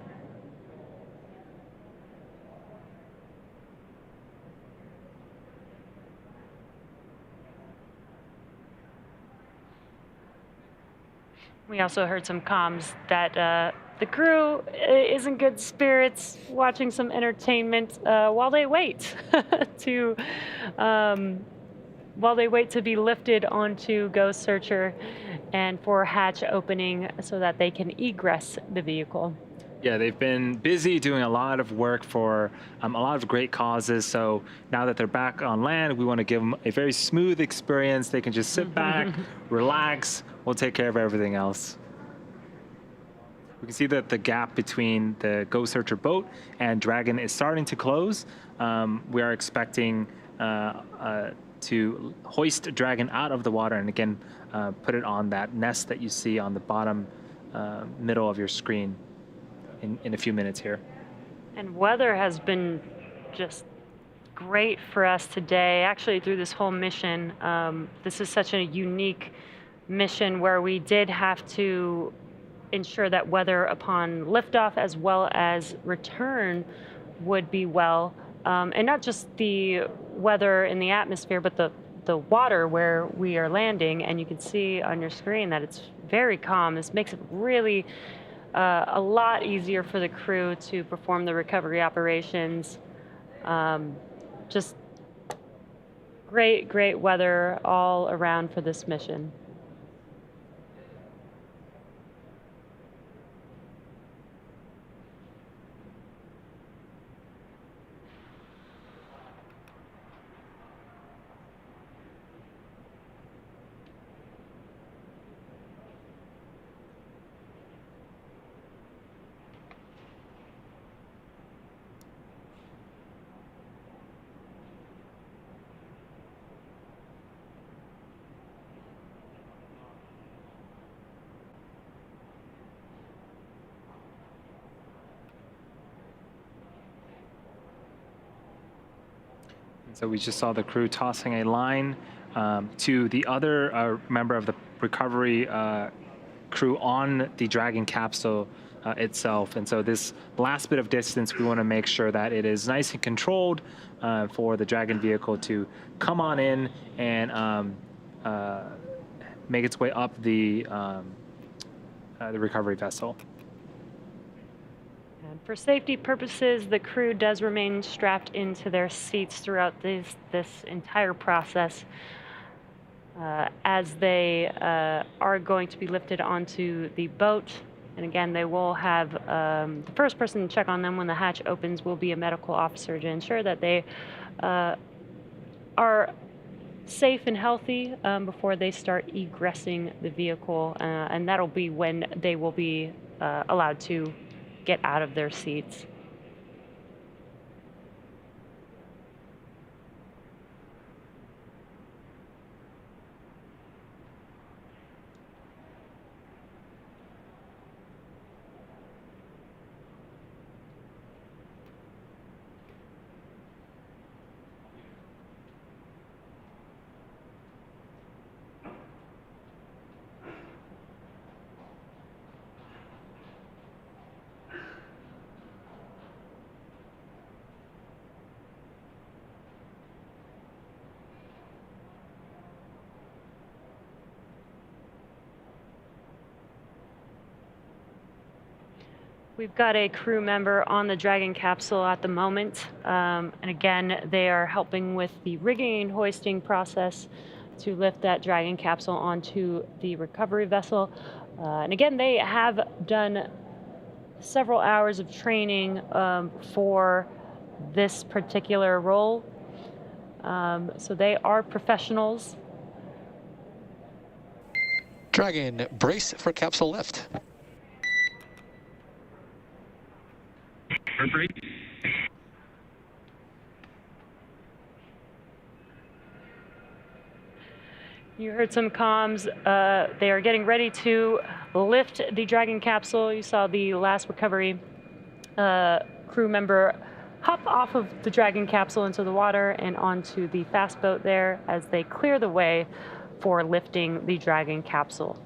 We also heard some comms that the crew is in good spirits, watching some entertainment while they wait to be lifted onto Ghost Searcher and for hatch opening so that they can egress the vehicle. Yeah, they've been busy doing a lot of work for a lot of great causes. So now that they're back on land, we want to give them a very smooth experience. They can just sit back, relax. We'll take care of everything else. We can see that the gap between the Go Searcher boat and Dragon is starting to close. We are expecting to hoist Dragon out of the water and again put it on that nest that you see on the bottom middle of your screen in a few minutes here. And weather has been just great for us today, actually through this whole mission. This is such a unique mission where we did have to ensure that weather upon liftoff as well as return would be well. And not just the weather in the atmosphere, but the water where we are landing. And you can see on your screen that it's very calm. This makes it really a lot easier for the crew to perform the recovery operations. Just great weather all around for this mission. So we just saw the crew tossing a line to the other member of the recovery crew on the Dragon capsule itself. And so this last bit of distance, we want to make sure that it is nice and controlled for the Dragon vehicle to come on in and make its way up the recovery vessel. For safety purposes, the crew does remain strapped into their seats throughout this entire process as they are going to be lifted onto the boat. And again, they will have the first person to check on them when the hatch opens will be a medical officer to ensure that they are safe and healthy before they start egressing the vehicle. And that'll be when they will be allowed to get out of their seats. We've got a crew member on the Dragon capsule at the moment. And again, they are helping with the rigging and hoisting process to lift that Dragon capsule onto the recovery vessel. And again, they have done several hours of training for this particular role. So they are professionals. Dragon, brace for capsule lift. You heard some comms. They are getting ready to lift the Dragon capsule. You saw the last recovery crew member hop off of the Dragon capsule into the water and onto the fast boat there as they clear the way for lifting the Dragon capsule.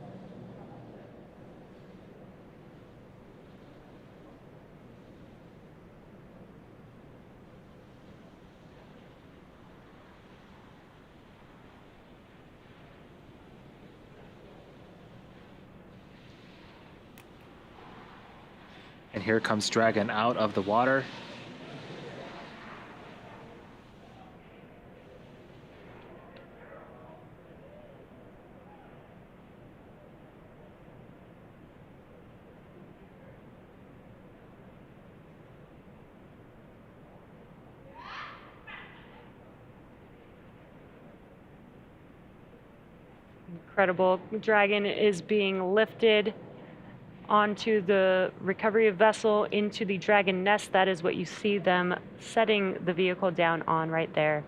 And here comes Dragon out of the water. Incredible. Dragon is being lifted onto the recovery vessel into the Dragon nest. That is what you see them setting the vehicle down on right there.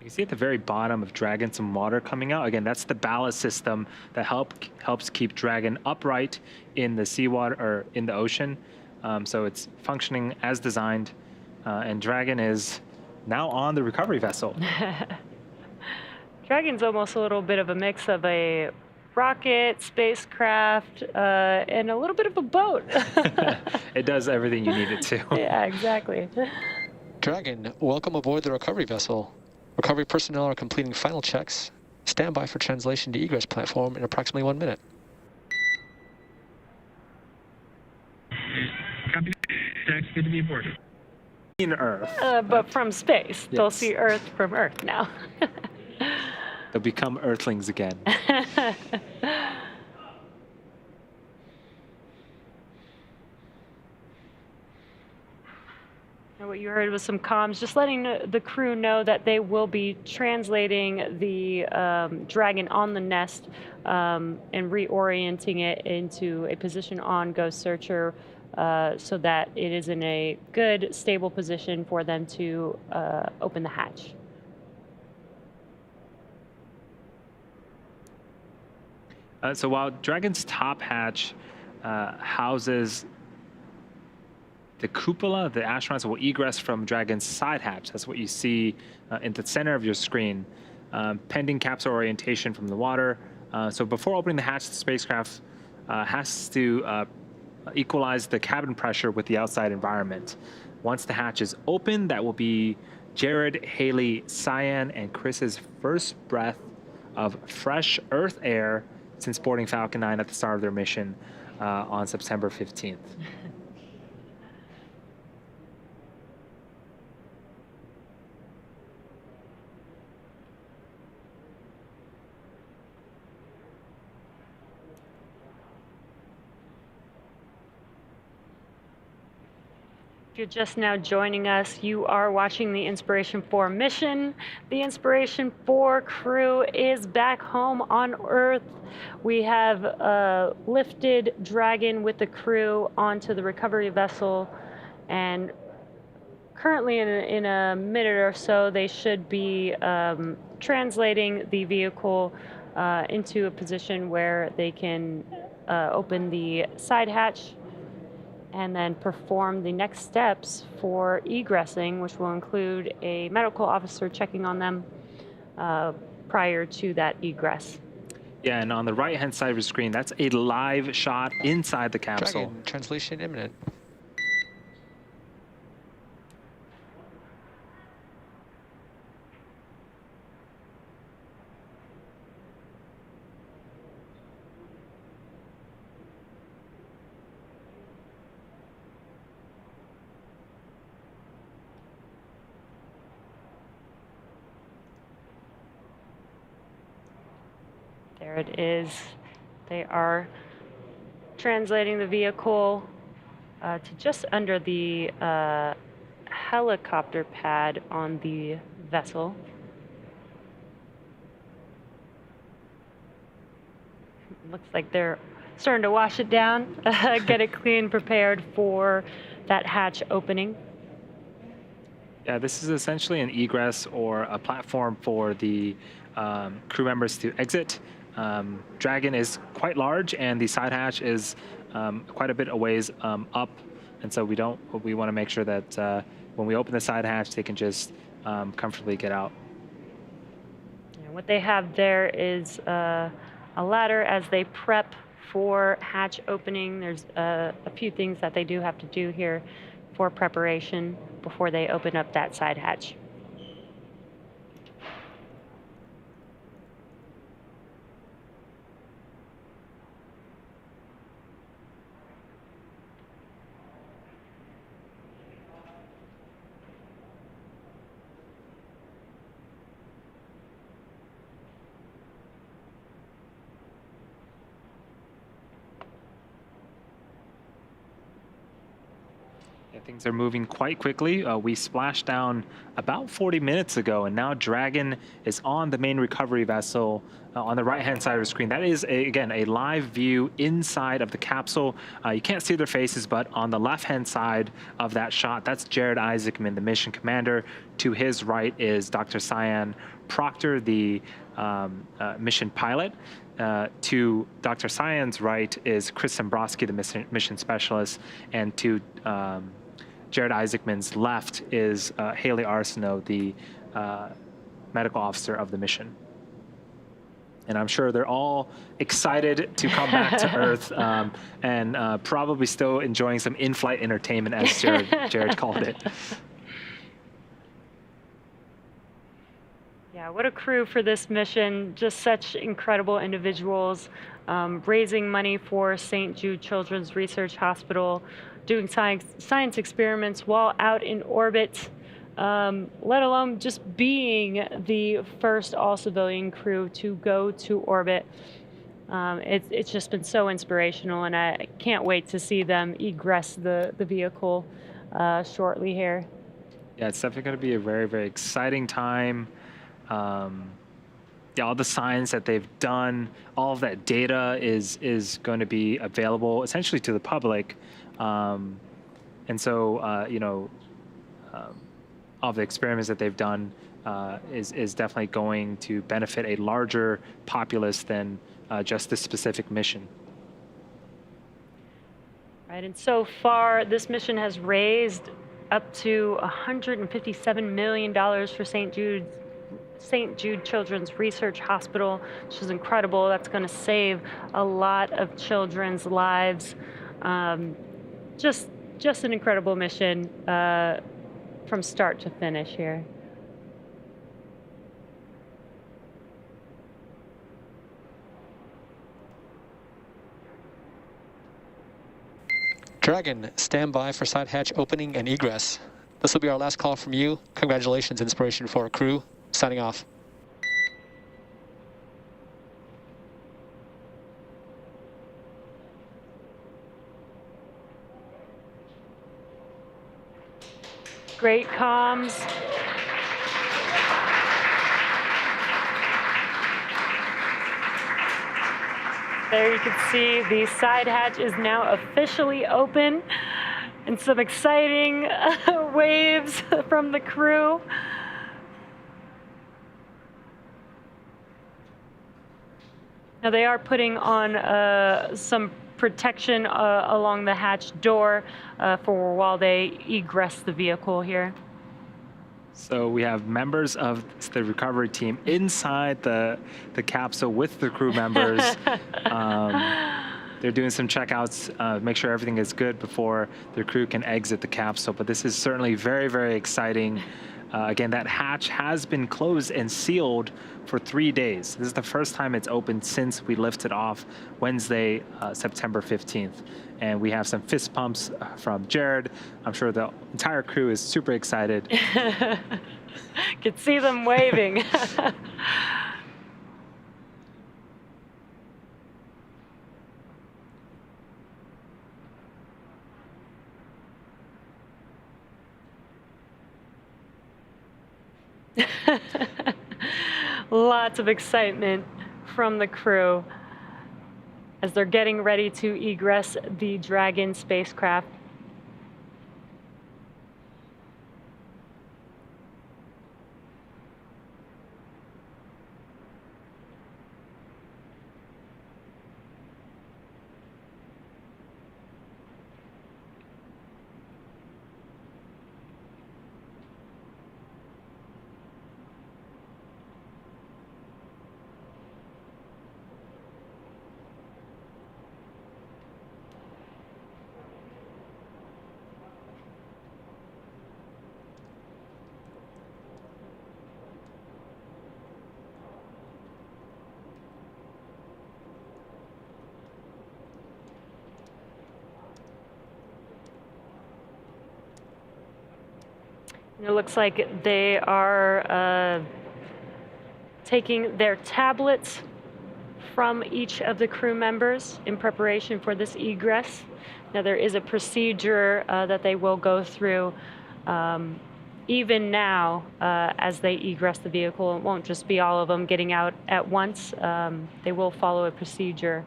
You can see at the very bottom of Dragon some water coming out. Again, that's the ballast system that helps keep Dragon upright in the seawater or in the ocean. So it's functioning as designed, and Dragon is now on the recovery vessel. Dragon's almost a little bit of a mix of a rocket, spacecraft, and a little bit of a boat. It does everything you need it to. Yeah, exactly. Dragon, welcome aboard the recovery vessel. Recovery personnel are completing final checks. Stand by for translation to egress platform in approximately 1 minute. Copy. Dex, good to be aboard. In Earth. But from space. They'll Yes. see Earth from Earth now. They'll become Earthlings again. And what you heard was some comms, just letting the crew know that they will be translating the Dragon on the nest and reorienting it into a position on Ghost Searcher so that it is in a good, stable position for them to open the hatch. So while Dragon's top hatch houses the cupola, the astronauts will egress from Dragon's side hatch. That's what you see in the center of your screen, pending capsule orientation from the water. So before opening the hatch, the spacecraft has to equalize the cabin pressure with the outside environment. Once the hatch is open, that will be Jared, Hayley, Sian, and Chris's first breath of fresh Earth air since boarding Falcon 9 at the start of their mission on September 15th. If you're just now joining us, you are watching the Inspiraton mission. The Inspiraton crew is back home on Earth. We have lifted Dragon with the crew onto the recovery vessel, and currently in a minute or so, they should be translating the vehicle into a position where they can open the side hatch and then perform the next steps for egressing, which will include a medical officer checking on them prior to that egress. Yeah, and on the right-hand side of your screen, that's a live shot inside the capsule. Dragon, translation imminent. There it is. They are translating the vehicle to just under the helicopter pad on the vessel. Looks like they're starting to wash it down, get it clean, prepared for that hatch opening. Yeah, this is essentially an egress or a platform for the crew members to exit. Dragon is quite large, and the side hatch is quite a bit a ways up, and so we want to make sure that when we open the side hatch, they can just comfortably get out. And what they have there is a ladder as they prep for hatch opening. There's a few things that they do have to do here for preparation before they open up that side hatch. Yeah, things are moving quite quickly. We splashed down about 40 minutes ago, and now Dragon is on the main recovery vessel on the right-hand side of the screen, that is, again, a live view inside of the capsule. You can't see their faces, but on the left-hand side of that shot, that's Jared Isaacman, the mission commander. To his right is Dr. Sian Proctor, the mission pilot. To Dr. Sian's right is Chris Sembroski, the mission specialist. And to Jared Isaacman's left is Hayley Arceneaux, the medical officer of the mission. And I'm sure they're all excited to come back to Earth and probably still enjoying some in-flight entertainment, as Jared called it. Yeah, what a crew for this mission. Just such incredible individuals, raising money for St. Jude Children's Research Hospital, doing science experiments while out in orbit. Let alone just being the first all-civilian crew to go to orbit. It's just been so inspirational, and I can't wait to see them egress the vehicle shortly here. Yeah, it's definitely going to be a very, very exciting time. Yeah, all the science that they've done, all of that data is going to be available essentially to the public. And so, you know, all the experiments that they've done is definitely going to benefit a larger populace than just this specific mission. Right, and so far, this mission has raised up to $157 million for St. Jude Children's Research Hospital, which is incredible. That's going to save a lot of children's lives. Just an incredible mission from start to finish here. Dragon, stand by for side hatch opening and egress. This will be our last call from you. Congratulations, Inspiraton4 crew. Signing off. Great comms. There you can see the side hatch is now officially open, and some exciting waves from the crew. Now they are putting on some protection along the hatch door for while they egress the vehicle here. So we have members of the recovery team inside the capsule with the crew members. They're doing some checkouts, make sure everything is good before the crew can exit the capsule. But this is certainly very, very exciting. Again, that hatch has been closed and sealed for 3 days. This is the first time it's opened since we lifted off Wednesday, September 15th. And we have some fist pumps from Jared. I'm sure the entire crew is super excited. Could see them waving. Lots of excitement from the crew as they're getting ready to egress the Dragon spacecraft. It looks like they are taking their tablets from each of the crew members in preparation for this egress. Now there is a procedure that they will go through even now, as they egress the vehicle, it won't just be all of them getting out at once. They will follow a procedure.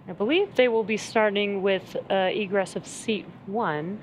I believe they will be starting with egress of seat 1.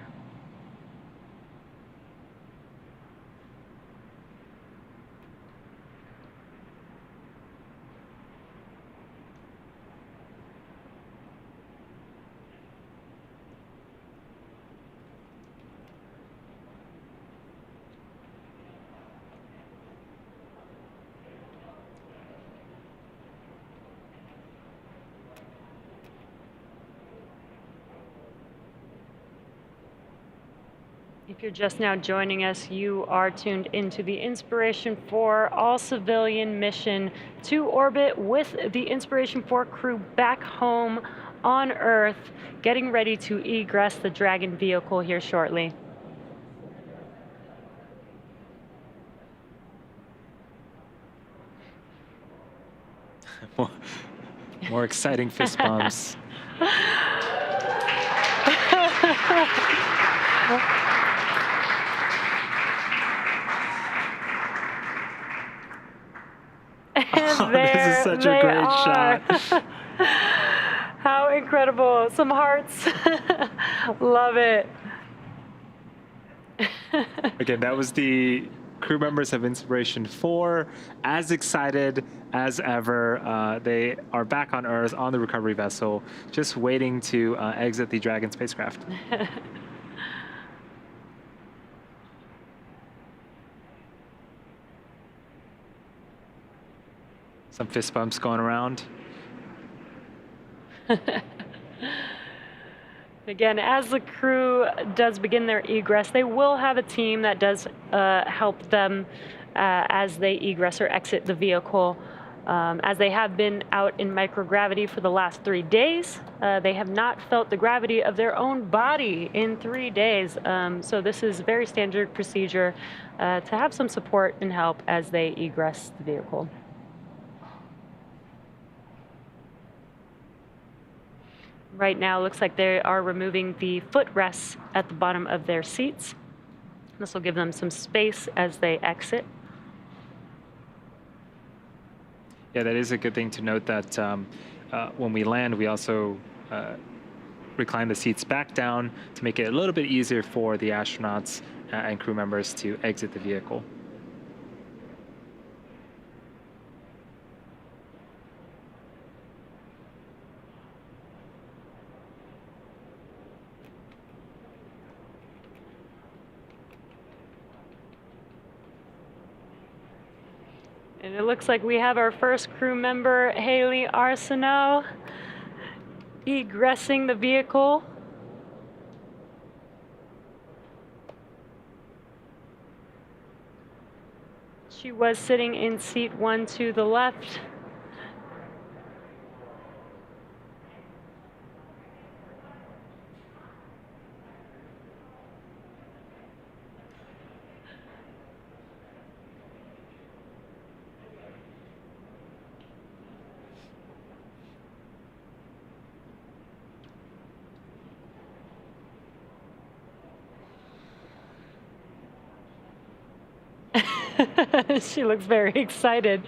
If you're just now joining us, you are tuned into the Inspiration4 all-civilian mission to orbit with the Inspiration4 crew back home on Earth, getting ready to egress the Dragon vehicle here shortly. More exciting fist bumps. And this is such a great shot. How incredible. Some hearts. Love it. Again, that was the crew members of Inspiration4, as excited as ever. They are back on Earth on the recovery vessel, just waiting to exit the Dragon spacecraft. Some fist bumps going around. Again, as the crew does begin their egress, they will have a team that does help them as they egress or exit the vehicle. As they have been out in microgravity for the last 3 days, they have not felt the gravity of their own body in 3 days. So this is very standard procedure to have some support and help as they egress the vehicle. Right now, it looks like they are removing the footrests at the bottom of their seats. This will give them some space as they exit. Yeah, that is a good thing to note that when we land, we also recline the seats back down to make it a little bit easier for the astronauts and crew members to exit the vehicle. And it looks like we have our first crew member, Hayley Arceneaux, egressing the vehicle. She was sitting in seat 1 to the left. She looks very excited,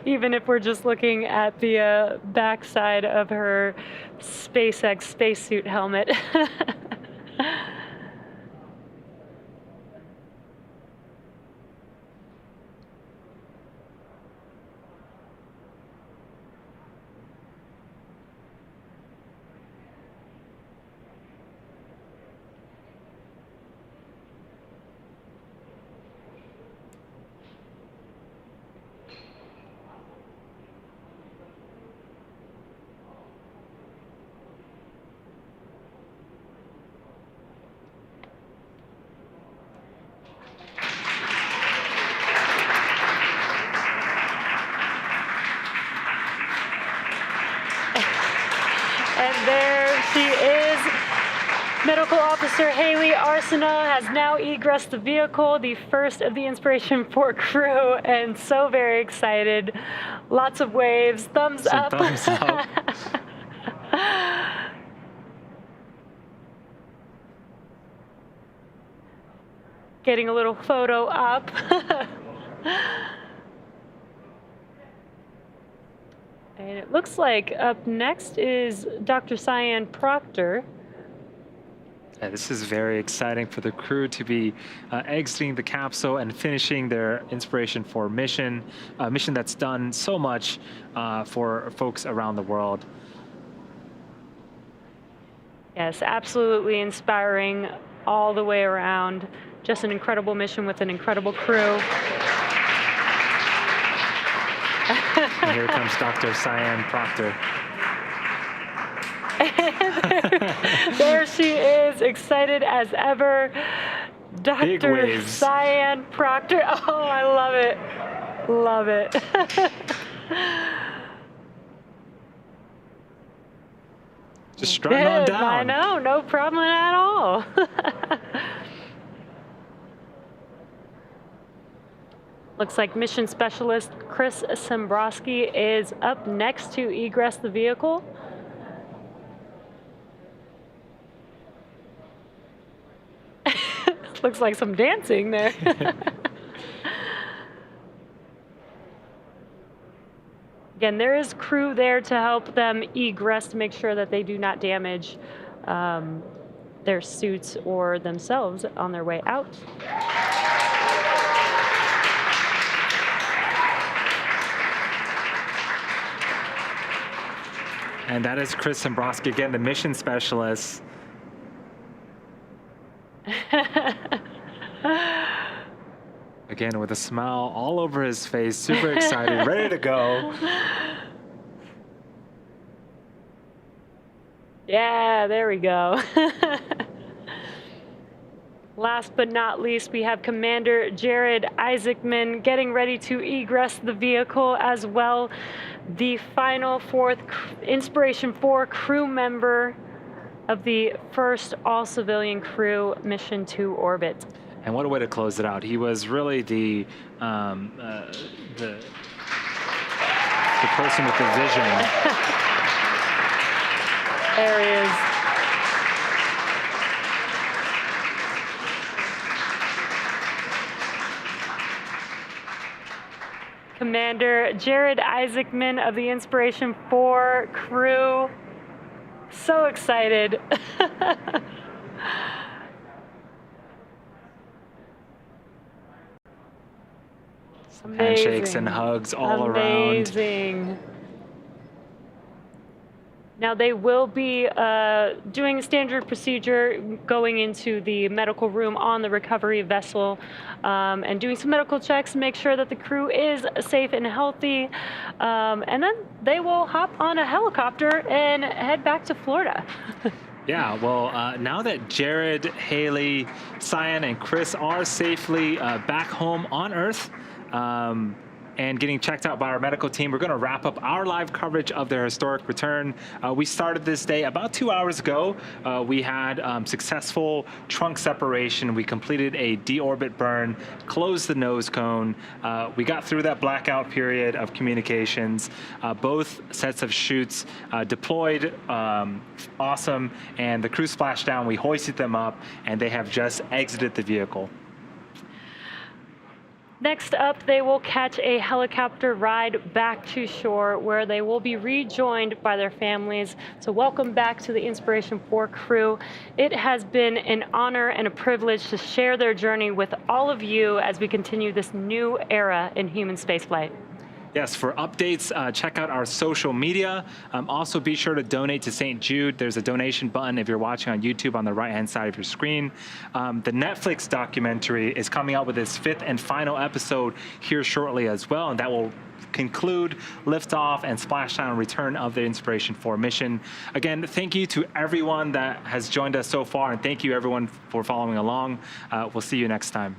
even if we're just looking at the backside of her SpaceX spacesuit helmet. And there she is. Medical Officer Hayley Arceneaux has now egressed the vehicle, the first of the Inspiration4 crew, and so very excited. Lots of waves, thumbs Some up. thumbs up. getting a little photo up. And it looks like up next is Dr. Sian Proctor. Yeah, this is very exciting for the crew to be exiting the capsule and finishing their Inspiraton mission, a mission that's done so much for folks around the world. Yes, absolutely inspiring all the way around. Just an incredible mission with an incredible crew. And here comes Dr. Sian Proctor. There she is, excited as ever. Dr. Sian Proctor. Oh, I love it. Love it. Just strutting on down. I know, no problem at all. Looks like Mission Specialist Chris Sembroski is up next to egress the vehicle. Looks like some dancing there. Again, there is crew there to help them egress to make sure that they do not damage their suits or themselves on their way out. And that is Chris Sembroski, again, the mission specialist. Again, with a smile all over his face, super excited, ready to go. Yeah, there we go. Last but not least, we have Commander Jared Isaacman getting ready to egress the vehicle as well. The final fourth Inspiraton crew member of the first all-civilian crew mission to orbit. And what a way to close it out. He was really the person with the vision. There he is. Commander Jared Isaacman of the Inspiraton crew. So excited. Handshakes and hugs all around. Amazing. Now they will be doing a standard procedure, going into the medical room on the recovery vessel and doing some medical checks to make sure that the crew is safe and healthy. And then they will hop on a helicopter and head back to Florida. Yeah, well, now that Jared, Hayley, Sian, and Chris are safely back home on Earth, and getting checked out by our medical team, we're going to wrap up our live coverage of their historic return. We started this day about 2 hours ago. We had successful trunk separation. We completed a deorbit burn, closed the nose cone. We got through that blackout period of communications. Both sets of chutes deployed, awesome. And the crew splashdown, we hoisted them up, and they have just exited the vehicle. Next up, they will catch a helicopter ride back to shore where they will be rejoined by their families. So welcome back to the Inspiraton crew. It has been an honor and a privilege to share their journey with all of you as we continue this new era in human spaceflight. Yes, for updates, check out our social media. Also, be sure to donate to St. Jude. There's a donation button if you're watching on YouTube on the right-hand side of your screen. The Netflix documentary is coming out with its 5th and final episode here shortly as well, and that will conclude liftoff and splashdown return of the Inspiraton mission. Again, thank you to everyone that has joined us so far, and thank you everyone for following along. We'll see you next time.